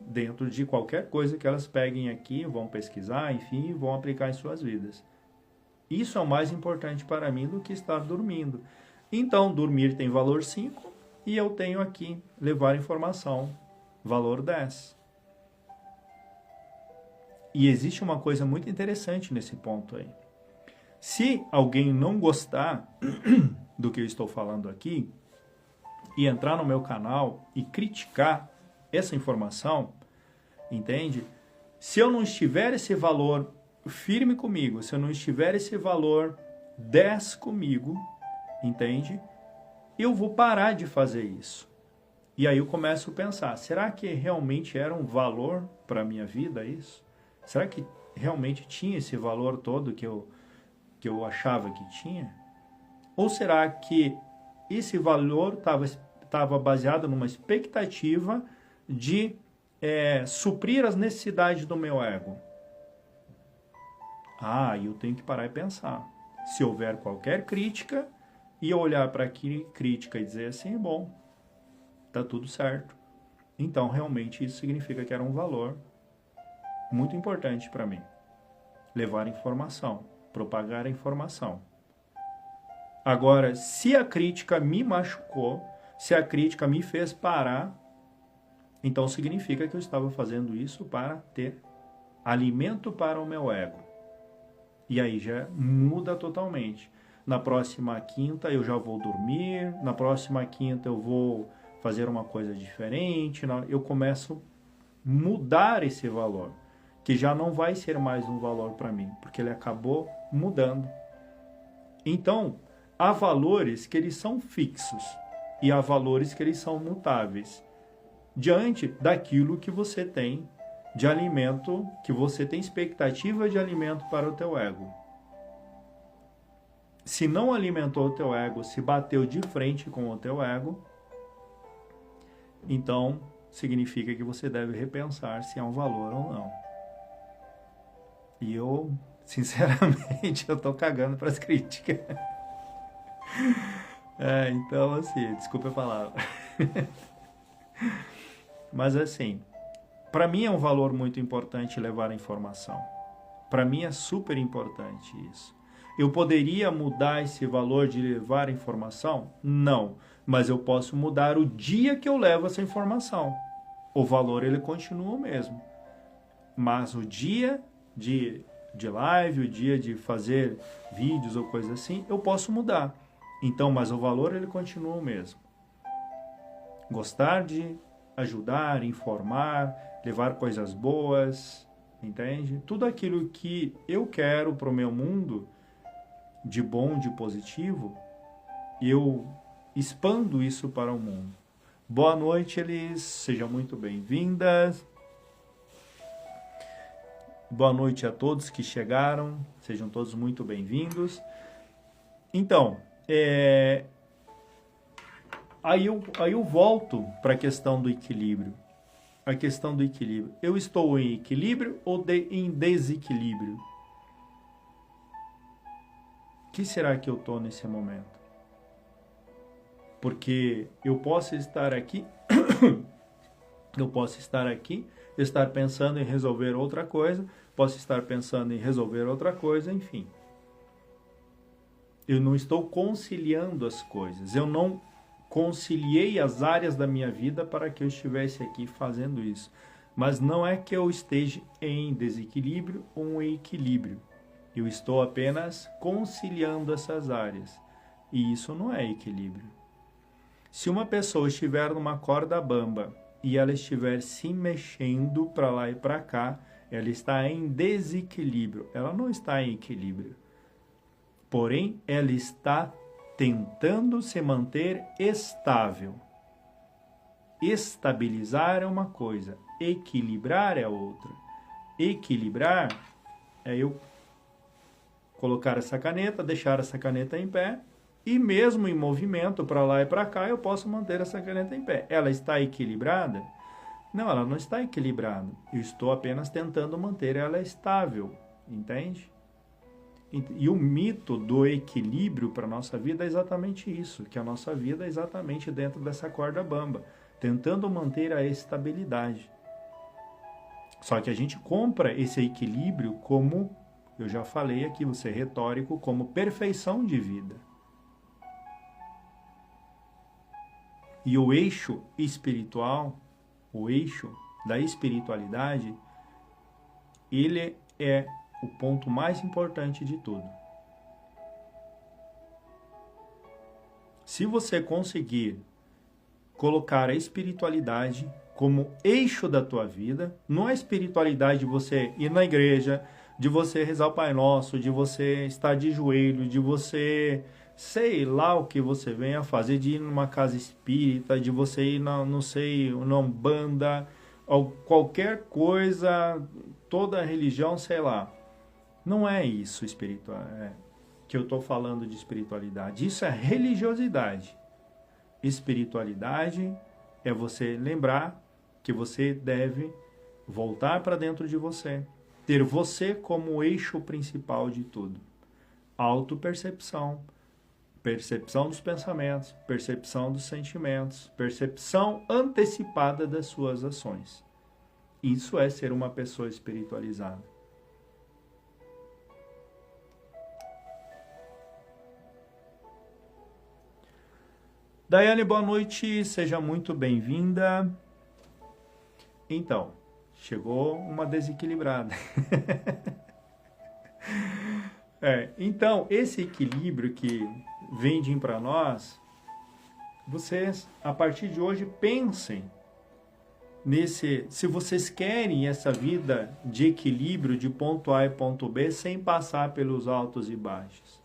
dentro de qualquer coisa que elas peguem aqui, vão pesquisar, enfim, vão aplicar em suas vidas. Isso é o mais importante para mim do que estar dormindo. Então, dormir tem valor 5 e eu tenho aqui levar informação, valor 10. E existe uma coisa muito interessante nesse ponto aí. Se alguém não gostar do que eu estou falando aqui e entrar no meu canal e criticar essa informação, entende? Se eu não estiver esse valor firme comigo, se eu não estiver esse valor 10 comigo, entende? Eu vou parar de fazer isso. E aí eu começo a pensar, será que realmente era um valor para a minha vida isso? Será que realmente tinha esse valor todo que eu achava que tinha? Ou será que esse valor estava baseado numa expectativa de suprir as necessidades do meu ego? Eu tenho que parar e pensar. Se houver qualquer crítica, e eu olhar para a crítica e dizer assim, bom, tá tudo certo. Então, realmente, isso significa que era um valor muito importante para mim. Levar informação, propagar a informação. Agora, se a crítica me machucou, se a crítica me fez parar, então significa que eu estava fazendo isso para ter alimento para o meu ego. E aí já muda totalmente. Na próxima quinta eu já vou dormir, na próxima quinta eu vou fazer uma coisa diferente, eu começo a mudar esse valor, que já não vai ser mais um valor para mim, porque ele acabou mudando. Então, há valores que eles são fixos e há valores que eles são mutáveis, diante daquilo que você tem de alimento, que você tem expectativa de alimento para o teu ego. Se não alimentou o teu ego, se bateu de frente com o teu ego, então significa que você deve repensar se é um valor ou não. E eu, sinceramente, eu tô cagando para as críticas. Então, assim, desculpa a palavra. Mas, assim, para mim é um valor muito importante levar a informação. Para mim é super importante isso. Eu poderia mudar esse valor de levar a informação? Não. Mas eu posso mudar o dia que eu levo essa informação. O valor, ele continua o mesmo. Mas o dia de live, o dia de fazer vídeos ou coisa assim, eu posso mudar. Então, mas o valor, ele continua o mesmo. Gostar de ajudar, informar, levar coisas boas, entende? Tudo aquilo que eu quero para o meu mundo, de bom, de positivo, eu expando isso para o mundo. Boa noite, Elis. Sejam muito bem-vindas. Boa noite a todos que chegaram. Sejam todos muito bem-vindos. Então, aí eu volto para a questão do equilíbrio. A questão do equilíbrio. Eu estou em equilíbrio ou em desequilíbrio? O que será que eu estou nesse momento? Porque eu posso estar aqui, estar pensando em resolver outra coisa, posso estar pensando em resolver outra coisa, enfim. Eu não estou conciliando as coisas, eu não conciliei as áreas da minha vida para que eu estivesse aqui fazendo isso. Mas não é que eu esteja em desequilíbrio ou em equilíbrio. Eu estou apenas conciliando essas áreas. E isso não é equilíbrio. Se uma pessoa estiver numa corda bamba e ela estiver se mexendo para lá e para cá, ela está em desequilíbrio. Ela não está em equilíbrio. Porém, ela está tentando se manter estável. Estabilizar é uma coisa, equilibrar é outra. Equilibrar é eu colocar essa caneta, deixar essa caneta em pé, e mesmo em movimento para lá e para cá, eu posso manter essa caneta em pé. Ela está equilibrada? Não, ela não está equilibrada. Eu estou apenas tentando manter ela estável, entende? E o mito do equilíbrio para a nossa vida é exatamente isso, que a nossa vida é exatamente dentro dessa corda bamba, tentando manter a estabilidade. Só que a gente compra esse equilíbrio como, eu já falei aqui, vou ser retórico, como perfeição de vida. E o eixo espiritual, o eixo da espiritualidade, ele é o ponto mais importante de tudo. Se você conseguir colocar a espiritualidade como eixo da tua vida, não é espiritualidade de você ir na igreja, de você rezar o Pai Nosso, de você estar de joelho, de você, sei lá o que você venha fazer, de ir numa casa espírita, de você ir na Umbanda, ou qualquer coisa, toda religião, sei lá. Não é isso espiritual, que eu estou falando de espiritualidade. Isso é religiosidade. Espiritualidade é você lembrar que você deve voltar para dentro de você. Ter você como o eixo principal de tudo. Autopercepção, percepção dos pensamentos, percepção dos sentimentos, percepção antecipada das suas ações. Isso é ser uma pessoa espiritualizada. Daiane, boa noite, seja muito bem-vinda. Então, chegou uma desequilibrada. Então, esse equilíbrio que vendem para nós, vocês, a partir de hoje, pensem se vocês querem essa vida de equilíbrio de ponto A e ponto B sem passar pelos altos e baixos.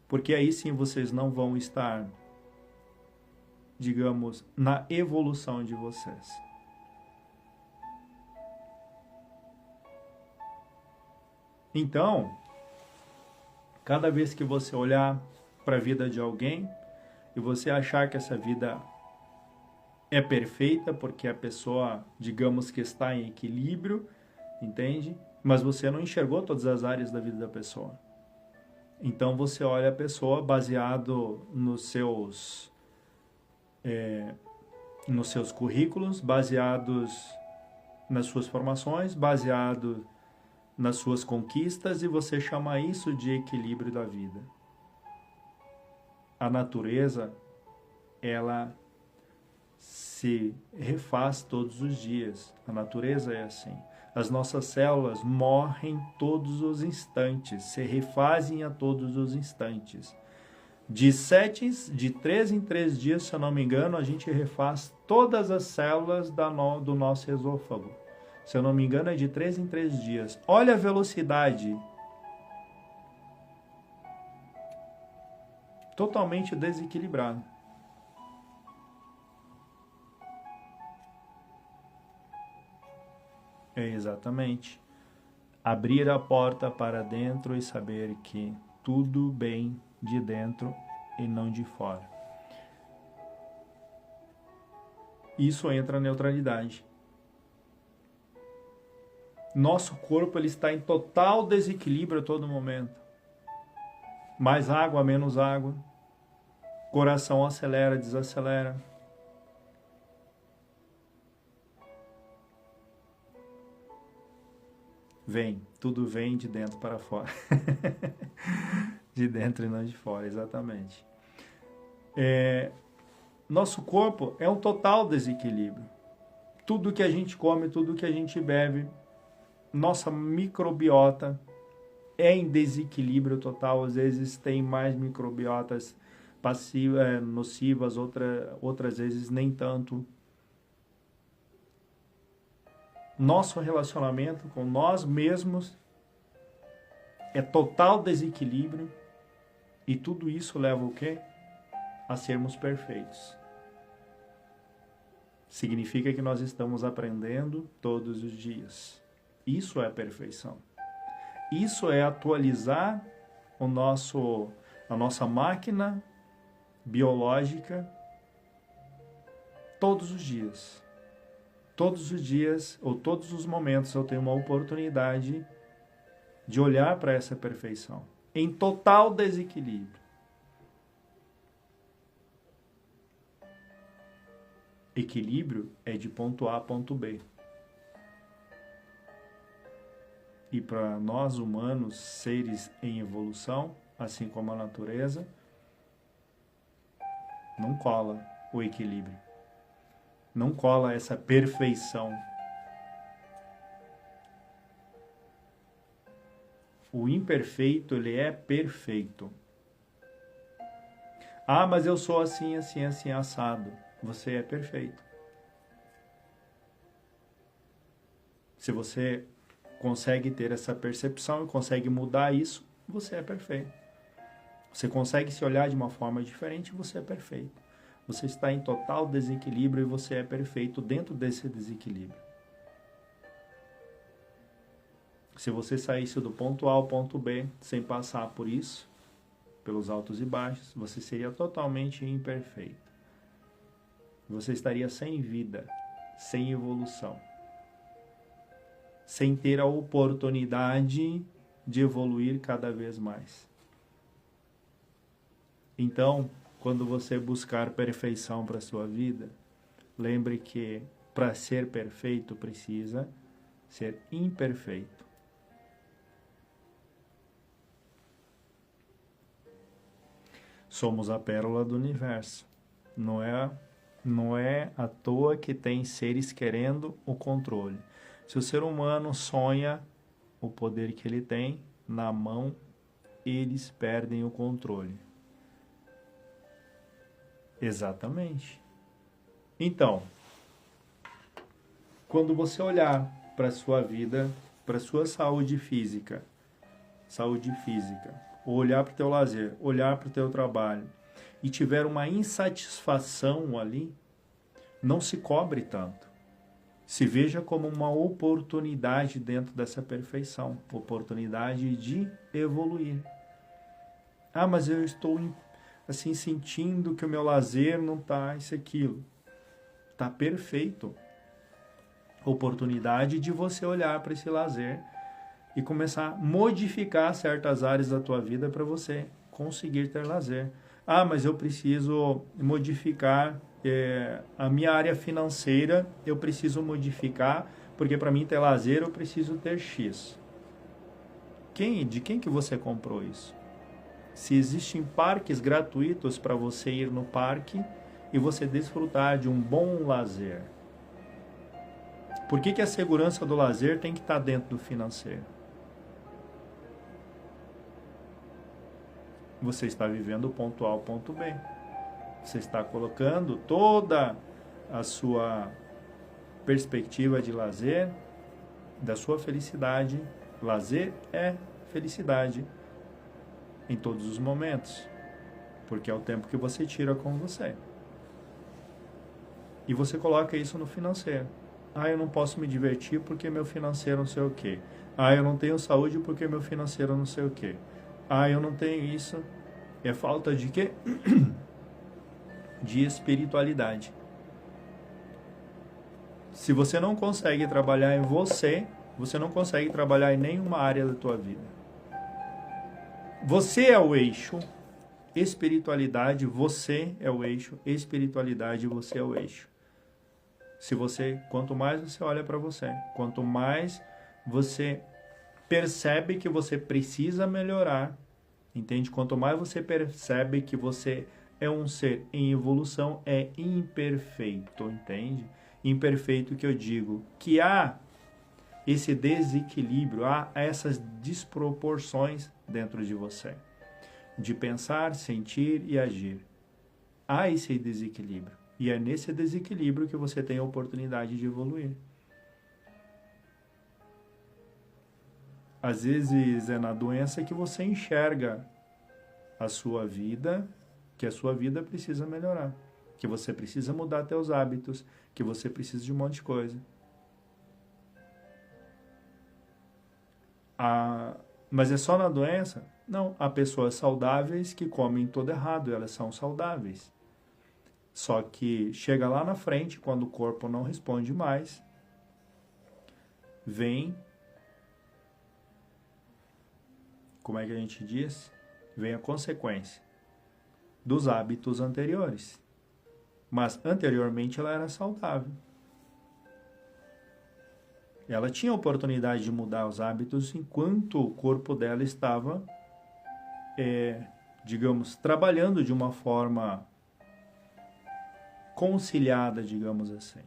Porque aí sim vocês não vão estar, digamos, na evolução de vocês. Então, cada vez que você olhar para a vida de alguém e você achar que essa vida é perfeita porque a pessoa, digamos que está em equilíbrio, entende? Mas você não enxergou todas as áreas da vida da pessoa. Então você olha a pessoa baseado nos seus currículos, baseados nas suas formações, baseado nas suas conquistas, e você chama isso de equilíbrio da vida. A natureza, ela se refaz todos os dias. A natureza é assim. As nossas células morrem todos os instantes, se refazem a todos os instantes. De 3 em 3 dias, se eu não me engano, a gente refaz todas as células do nosso esôfago. Se eu não me engano, é de 3 em 3 dias. Olha a velocidade. Totalmente desequilibrada. É exatamente. Abrir a porta para dentro e saber que tudo bem de dentro e não de fora. Isso entra na neutralidade. Nosso corpo ele está em total desequilíbrio a todo momento. Mais água, menos água. Coração acelera, desacelera. Tudo vem de dentro para fora. De dentro e não de fora, exatamente. Nosso corpo é um total desequilíbrio. Tudo que a gente come, tudo que a gente bebe, nossa microbiota é em desequilíbrio total. Às vezes tem mais microbiotas nocivas, outras vezes nem tanto. Nosso relacionamento com nós mesmos é total desequilíbrio, e tudo isso leva o quê? A sermos perfeitos. Significa que nós estamos aprendendo todos os dias. Isso é perfeição. Isso é atualizar a nossa máquina biológica todos os dias. Todos os dias, ou todos os momentos, eu tenho uma oportunidade de olhar para essa perfeição, em total desequilíbrio. Equilíbrio é de ponto A a ponto B. E para nós humanos, seres em evolução, assim como a natureza, não cola o equilíbrio. Não cola essa perfeição. O imperfeito, ele é perfeito. Ah, mas eu sou assim, assim, assim, assado. Você é perfeito. Se você consegue ter essa percepção e consegue mudar isso, você é perfeito. Você consegue se olhar de uma forma diferente, você é perfeito. Você está em total desequilíbrio e você é perfeito dentro desse desequilíbrio. Se você saísse do ponto A ao ponto B sem passar por isso, pelos altos e baixos, você seria totalmente imperfeito. Você estaria sem vida, sem evolução, sem ter a oportunidade de evoluir cada vez mais. Então, quando você buscar perfeição para a sua vida, lembre que para ser perfeito precisa ser imperfeito. Somos a pérola do universo. Não é à toa que tem seres querendo o controle. Se o ser humano sonha o poder que ele tem na mão, eles perdem o controle. Exatamente. Então, quando você olhar para a sua vida, para a sua saúde física, ou olhar para o teu lazer, olhar para o teu trabalho, e tiver uma insatisfação ali, não se cobre tanto. Se veja como uma oportunidade dentro dessa perfeição, oportunidade de evoluir. Ah, mas eu estou assim sentindo que o meu lazer não está isso aquilo. Está perfeito. Oportunidade de você olhar para esse lazer e começar a modificar certas áreas da tua vida para você conseguir ter lazer. Ah, mas eu preciso modificar a minha área financeira, eu preciso modificar, porque para mim ter lazer eu preciso ter X. De quem que você comprou isso? Se existem parques gratuitos para você ir no parque e você desfrutar de um bom lazer. Por que a segurança do lazer tem que estar dentro do financeiro? Você está vivendo o ponto A ao ponto B. Você está colocando toda a sua perspectiva de lazer, da sua felicidade. Lazer é felicidade em todos os momentos, porque é o tempo que você tira com você. E você coloca isso no financeiro. Ah, eu não posso me divertir porque meu financeiro não sei o quê. Ah, eu não tenho saúde porque meu financeiro não sei o quê. Ah, eu não tenho isso. É falta de quê? De espiritualidade. Se você não consegue trabalhar em você, você não consegue trabalhar em nenhuma área da tua vida. Você é o eixo, espiritualidade, você é o eixo, espiritualidade, você é o eixo. Quanto mais você olha para você, quanto mais você percebe que você precisa melhorar, entende? Quanto mais você percebe que você é um ser em evolução, é imperfeito, entende? Imperfeito que eu digo, que há esse desequilíbrio, há essas desproporções dentro de você, de pensar, sentir e agir. Há esse desequilíbrio. E é nesse desequilíbrio que você tem a oportunidade de evoluir. Às vezes é na doença que você enxerga a sua vida, que a sua vida precisa melhorar, que você precisa mudar teus hábitos, que você precisa de um monte de coisa. Mas é só na doença? Não, há pessoas saudáveis que comem todo errado, elas são saudáveis. Só que chega lá na frente, quando o corpo não responde mais, vem, como é que a gente diz? Vem a consequência dos hábitos anteriores. Mas anteriormente ela era saudável. Ela tinha a oportunidade de mudar os hábitos enquanto o corpo dela estava, digamos, trabalhando de uma forma conciliada, digamos assim.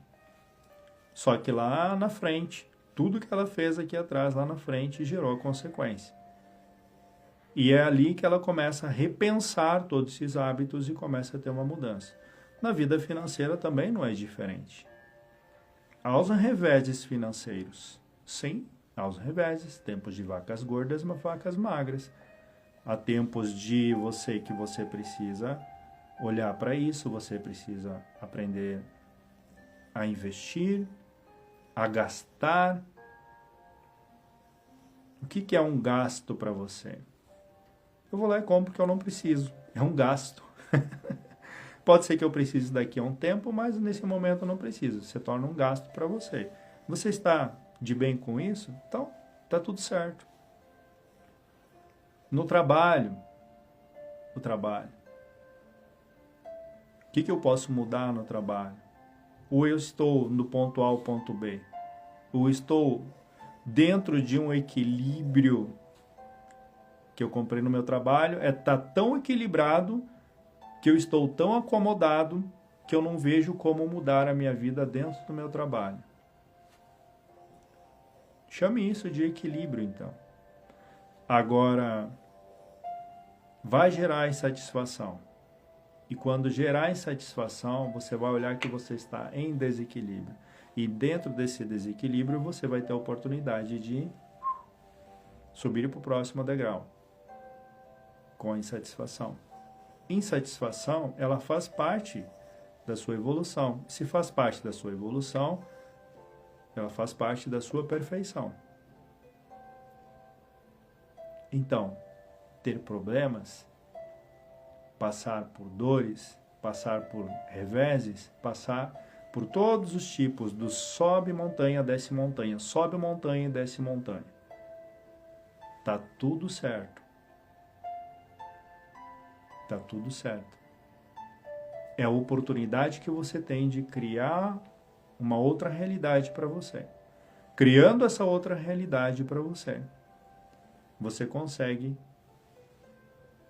Só que lá na frente, tudo que ela fez aqui atrás, lá na frente, gerou consequência. E é ali que ela começa a repensar todos esses hábitos e começa a ter uma mudança. Na vida financeira também não é diferente. Há os reveses financeiros. Sim, há os reveses. Tempos de vacas gordas, mas vacas magras. Há tempos de que você precisa olhar para isso, você precisa aprender a investir, a gastar. O que é um gasto para você? Eu vou lá e compro porque eu não preciso. É um gasto. Pode ser que eu precise daqui a um tempo, mas nesse momento eu não preciso. Se torna um gasto para você. Você está de bem com isso? Então, está tudo certo. No trabalho. O que eu posso mudar no trabalho? Ou eu estou no ponto A ao ponto B? Ou estou dentro de um equilíbrio que eu comprei no meu trabalho? Tá tão equilibrado que eu estou tão acomodado que eu não vejo como mudar a minha vida dentro do meu trabalho. Chame isso de equilíbrio, então. Agora, vai gerar insatisfação. E quando gerar insatisfação, você vai olhar que você está em desequilíbrio. E dentro desse desequilíbrio, você vai ter a oportunidade de subir para o próximo degrau com a insatisfação. Insatisfação, ela faz parte da sua evolução. Se faz parte da sua evolução, ela faz parte da sua perfeição. Então, ter problemas, passar por dores, passar por reveses, passar por todos os tipos do sobe montanha, desce montanha, sobe montanha e desce montanha. Tá tudo certo. Tá tudo certo. É a oportunidade que você tem de criar uma outra realidade para você. Criando essa outra realidade para você, você consegue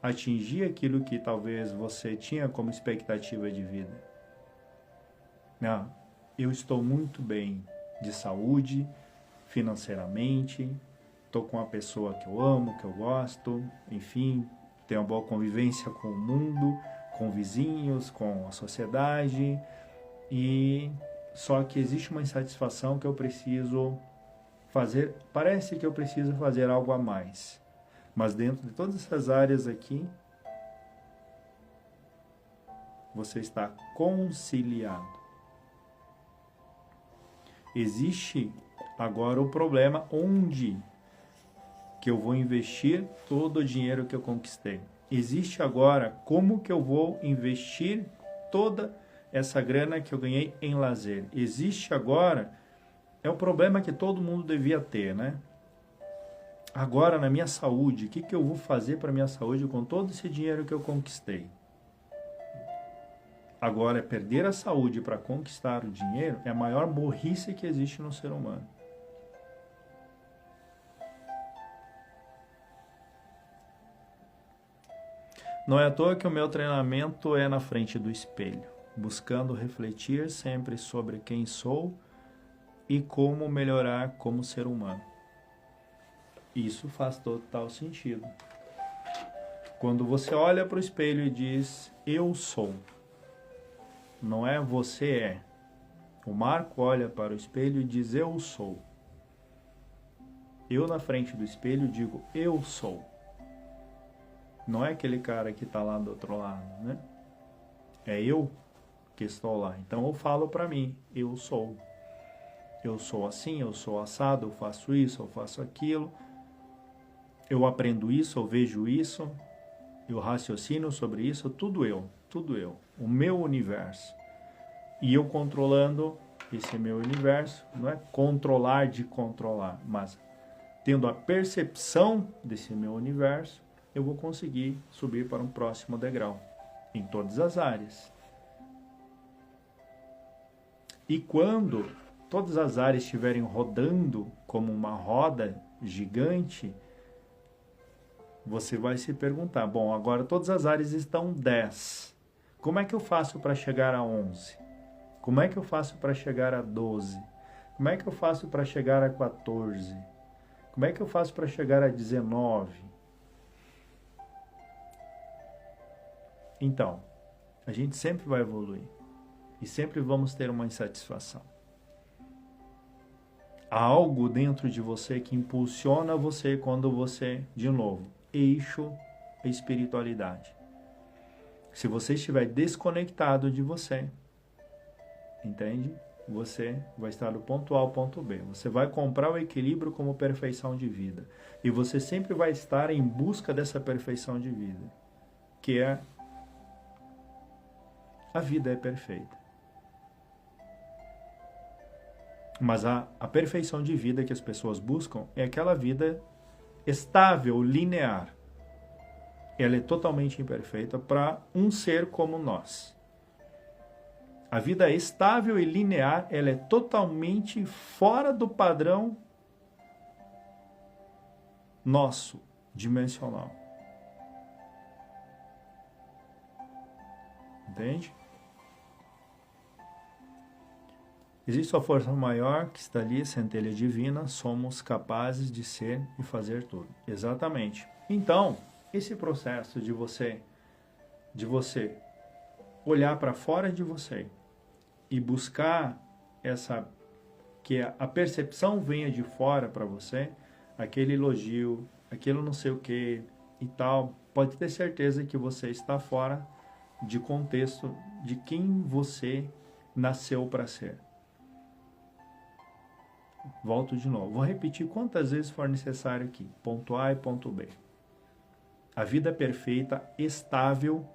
atingir aquilo que talvez você tinha como expectativa de vida. Não, eu estou muito bem de saúde, financeiramente, estou com uma pessoa que eu amo, que eu gosto, enfim, tenho uma boa convivência com o mundo, com vizinhos, com a sociedade, e só que existe uma insatisfação que eu preciso fazer, parece que eu preciso fazer algo a mais. Mas dentro de todas essas áreas aqui, você está conciliado. Existe agora o problema onde que eu vou investir todo o dinheiro que eu conquistei. Existe agora como que eu vou investir toda essa grana que eu ganhei em lazer. Existe agora, é o problema que todo mundo devia ter, né? Agora, na minha saúde, o que eu vou fazer para a minha saúde com todo esse dinheiro que eu conquistei? Agora, perder a saúde para conquistar o dinheiro é a maior burrice que existe no ser humano. Não é à toa que o meu treinamento é na frente do espelho, buscando refletir sempre sobre quem sou e como melhorar como ser humano. Isso faz total sentido. Quando você olha para o espelho e diz, eu sou, não é você é. O Marco olha para o espelho e diz, eu sou. Eu na frente do espelho digo, eu sou. Não é aquele cara que está lá do outro lado, né? É eu que estou lá. Então eu falo para mim, eu sou. Eu sou assim, eu sou assado, eu faço isso, eu faço aquilo. Eu aprendo isso, eu vejo isso, eu raciocino sobre isso, tudo eu, o meu universo. E eu controlando esse meu universo, não é controlar de controlar, mas tendo a percepção desse meu universo, eu vou conseguir subir para um próximo degrau, em todas as áreas. E quando todas as áreas estiverem rodando como uma roda gigante, você vai se perguntar, bom, agora todas as áreas estão 10. Como é que eu faço para chegar a 11? Como é que eu faço para chegar a 12? Como é que eu faço para chegar a 14? Como é que eu faço para chegar a 19? Então, a gente sempre vai evoluir e sempre vamos ter uma insatisfação. Há algo dentro de você que impulsiona você quando você, de novo, eixo a espiritualidade. Se você estiver desconectado de você, entende? Você vai estar do ponto A ao ponto B. Você vai comprar o equilíbrio como perfeição de vida. E você sempre vai estar em busca dessa perfeição de vida, que é a vida é perfeita. Mas a perfeição de vida que as pessoas buscam é aquela vida estável, linear. Ela é totalmente imperfeita para um ser como nós. A vida estável e linear, ela é totalmente fora do padrão nosso, dimensional. Entende? Existe uma força maior que está ali, centelha divina, somos capazes de ser e fazer tudo. Exatamente. Então, esse processo de você olhar para fora de você e buscar que a percepção venha de fora para você, aquele elogio, aquilo não sei o que e tal, pode ter certeza que você está fora de contexto de quem você nasceu para ser. Volto de novo. Vou repetir quantas vezes for necessário aqui. Ponto A e ponto B. A vida perfeita, estável,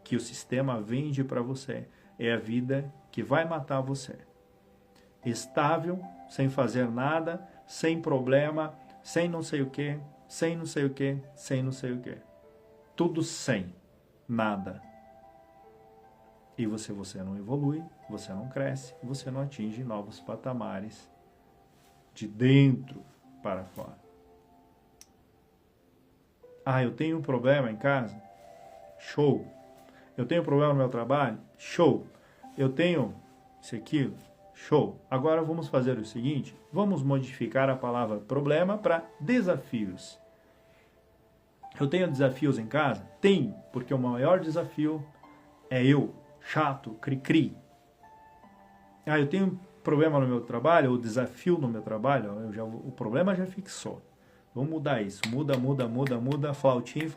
que o sistema vende para você, é a vida que vai matar você. Estável, sem fazer nada, sem problema, sem não sei o que, sem não sei o que, sem não sei o que. Tudo sem. Nada. E você não evolui, você não cresce, você não atinge novos patamares de dentro para fora. Ah, eu tenho um problema em casa? Show. Eu tenho um problema no meu trabalho? Show. Eu tenho isso aqui? Show. Agora vamos fazer o seguinte, vamos modificar a palavra problema para desafios. Eu tenho desafios em casa? Tenho, porque o maior desafio é eu, chato, cri-cri. Ah, eu tenho problema no meu trabalho, ou desafio no meu trabalho, o problema já fixou. Vamos mudar isso. Muda, flautim.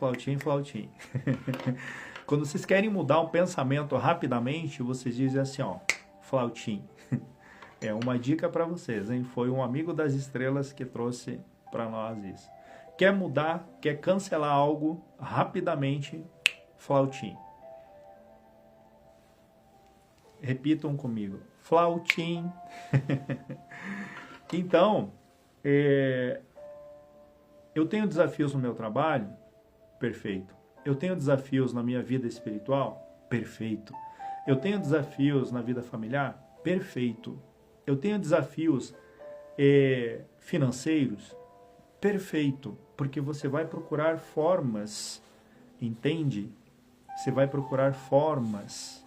Quando vocês querem mudar um pensamento rapidamente, vocês dizem assim, ó, flautim. É uma dica para vocês, hein? Foi um amigo das estrelas que trouxe para nós isso. Quer mudar, quer cancelar algo rapidamente, flautim. Repitam comigo. Flautim. Então, eu tenho desafios no meu trabalho? Perfeito. Eu tenho desafios na minha vida espiritual? Perfeito. Eu tenho desafios na vida familiar? Perfeito. Eu tenho desafios financeiros? Perfeito. Porque você vai procurar formas, entende? Você vai procurar formas,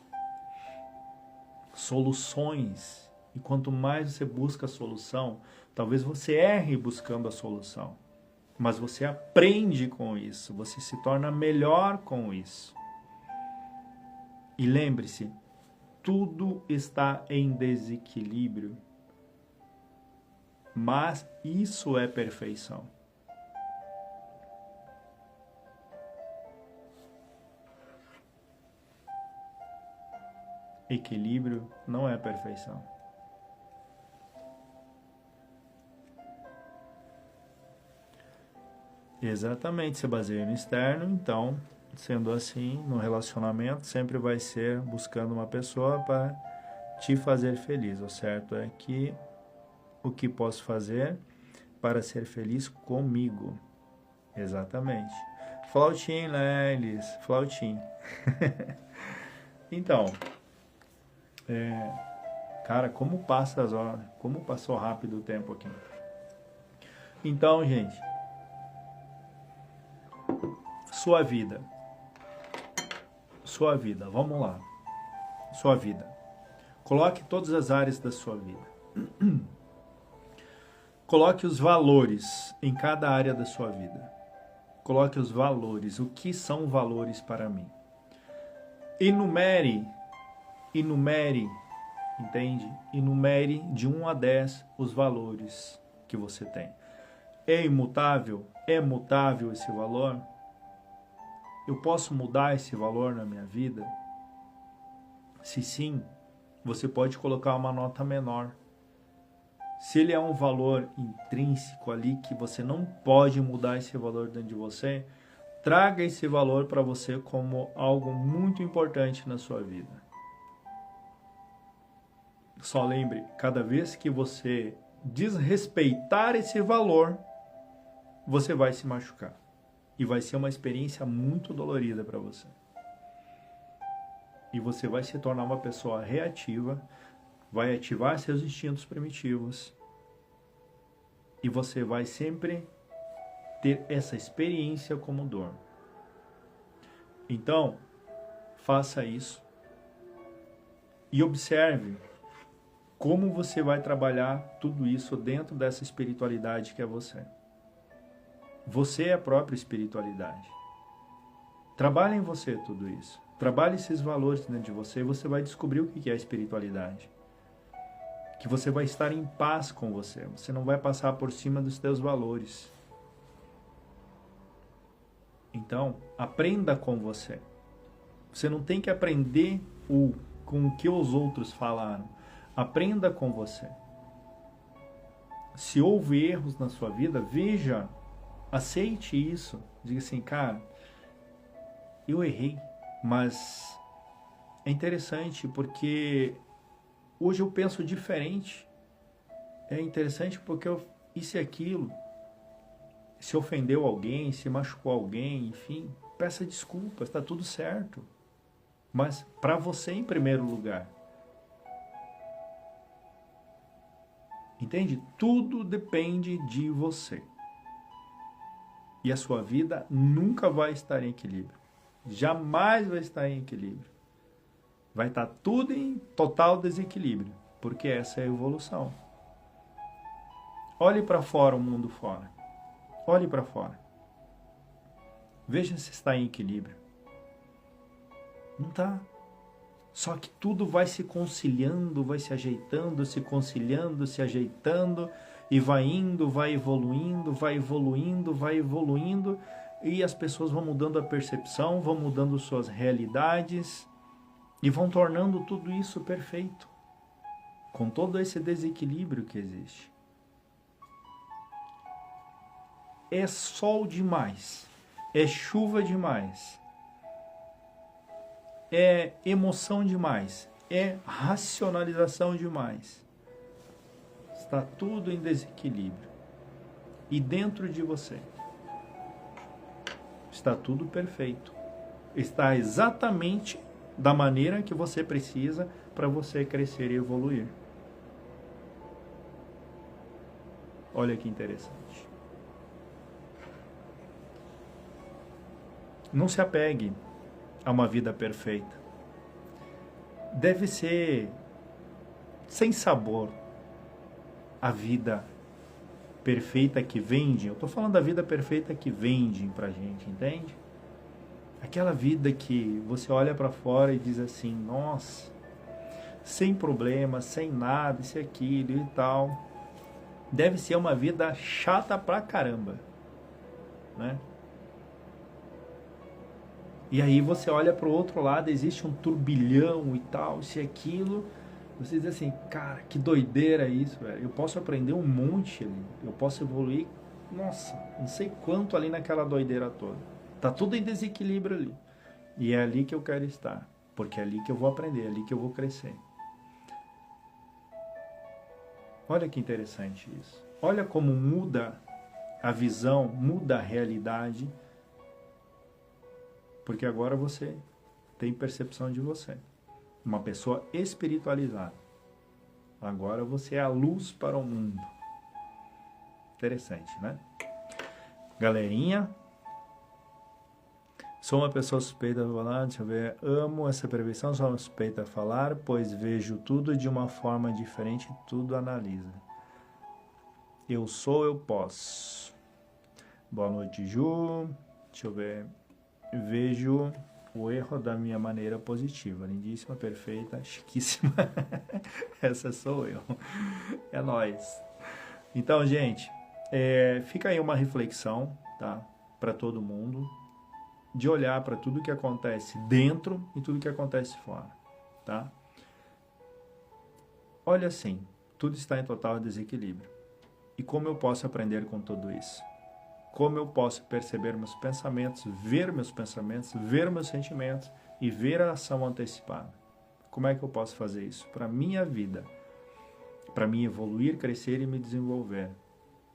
soluções, e quanto mais você busca a solução, talvez você erre buscando a solução, mas você aprende com isso, você se torna melhor com isso. E lembre-se, tudo está em desequilíbrio, mas isso é perfeição. Equilíbrio não é perfeição. Exatamente, se baseia no externo, então, sendo assim, no relacionamento, sempre vai ser buscando uma pessoa para te fazer feliz. O certo é que o que posso fazer para ser feliz comigo. Exatamente. Flautim, né, Elis? Flautim. Então, cara, como passa as horas, como passou rápido o tempo aqui. Então, gente, sua vida, vamos lá, sua vida, coloque todas as áreas da sua vida, coloque os valores em cada área da sua vida, coloque os valores, o que são valores para mim, enumere, entende? Enumere de 1 a 10 os valores que você tem. É imutável? É mutável esse valor? Eu posso mudar esse valor na minha vida? Se sim, você pode colocar uma nota menor. Se ele é um valor intrínseco ali que você não pode mudar esse valor dentro de você, traga esse valor para você como algo muito importante na sua vida. Só lembre, cada vez que você desrespeitar esse valor, você vai se machucar. E vai ser uma experiência muito dolorida para você. E você vai se tornar uma pessoa reativa, vai ativar seus instintos primitivos. E você vai sempre ter essa experiência como dor. Então, faça isso. E observe como você vai trabalhar tudo isso dentro dessa espiritualidade que é você. Você é a própria espiritualidade. Trabalhe em você tudo isso. Trabalhe esses valores dentro de você e você vai descobrir o que é a espiritualidade. Que você vai estar em paz com você. Você não vai passar por cima dos teus valores. Então, aprenda com você. Você não tem que aprender com o que os outros falaram. Aprenda com você. Se houve erros na sua vida, veja, aceite isso. Diga assim, cara, eu errei, mas é interessante porque hoje eu penso diferente. É interessante porque isso e aquilo, se ofendeu alguém, se machucou alguém, enfim, peça desculpas, está tudo certo. Mas para você em primeiro lugar. Entende? Tudo depende de você. E a sua vida nunca vai estar em equilíbrio. Jamais vai estar em equilíbrio. Vai estar tudo em total desequilíbrio. Porque essa é a evolução. Olhe para fora, o mundo fora. Olhe para fora. Veja se está em equilíbrio. Não está. Só que tudo vai se conciliando, vai se ajeitando, se conciliando, se ajeitando, e vai indo, vai evoluindo, vai evoluindo, vai evoluindo, e as pessoas vão mudando a percepção, vão mudando suas realidades, e vão tornando tudo isso perfeito, com todo esse desequilíbrio que existe. É sol demais, é chuva demais, é emoção demais, é racionalização demais. Está tudo em desequilíbrio. E dentro de você está tudo perfeito. Está exatamente da maneira que você precisa para você crescer e evoluir. Olha que interessante. Não se apegue a uma vida perfeita. Deve ser sem sabor a vida perfeita que vendem. Eu estou falando da vida perfeita que vendem pra gente, entende? Aquela vida que você olha para fora e diz assim, nossa, sem problemas, sem nada, isso e aquilo e tal. Deve ser uma vida chata pra caramba, né? E aí você olha para o outro lado, existe um turbilhão e tal, isso e aquilo. Você diz assim, cara, que doideira isso, velho. Eu posso aprender um monte ali, eu posso evoluir, nossa, não sei quanto ali naquela doideira toda. Tá tudo em desequilíbrio ali. E é ali que eu quero estar, porque é ali que eu vou aprender, é ali que eu vou crescer. Olha que interessante isso. Olha como muda a visão, muda a realidade, porque agora você tem percepção de você. Uma pessoa espiritualizada. Agora você é a luz para o mundo. Interessante, né? Galerinha. Sou uma pessoa suspeita a falar, deixa eu ver. Amo essa prevenção, sou uma suspeita a falar, pois vejo tudo de uma forma diferente, tudo analisa. Eu sou, eu posso. Boa noite, Ju. Deixa eu ver. Vejo o erro da minha maneira positiva. Lindíssima, perfeita, chiquíssima. Essa sou eu. É nóis. Então, gente, fica aí uma reflexão, tá? Para todo mundo. De olhar para tudo que acontece dentro e tudo que acontece fora, tá? Olha assim, tudo está em total desequilíbrio. E como eu posso aprender com tudo isso? Como eu posso perceber meus pensamentos, ver meus sentimentos e ver a ação antecipada? Como é que eu posso fazer isso? Para a minha vida, para mim evoluir, crescer e me desenvolver,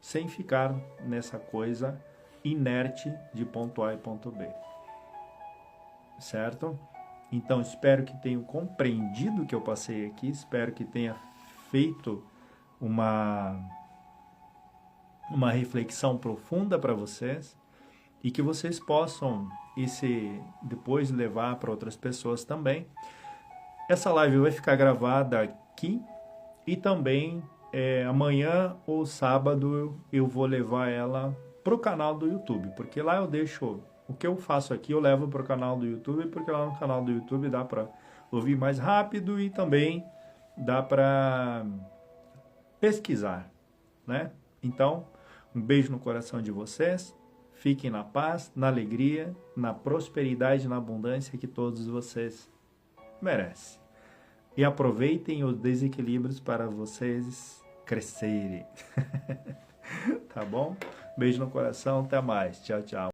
sem ficar nessa coisa inerte de ponto A e ponto B. Certo? Então, espero que tenham compreendido o que eu passei aqui, espero que tenha feito uma reflexão profunda para vocês e que vocês possam depois levar para outras pessoas também. Essa live vai ficar gravada aqui e também amanhã ou sábado eu vou levar ela para o canal do YouTube, porque lá eu deixo O que eu faço aqui eu levo para o canal do YouTube, porque lá no canal do YouTube dá para ouvir mais rápido e também dá para pesquisar, né? Então, um beijo no coração de vocês. Fiquem na paz, na alegria, na prosperidade, na abundância que todos vocês merecem. E aproveitem os desequilíbrios para vocês crescerem. Tá bom? Beijo no coração, até mais. Tchau, tchau.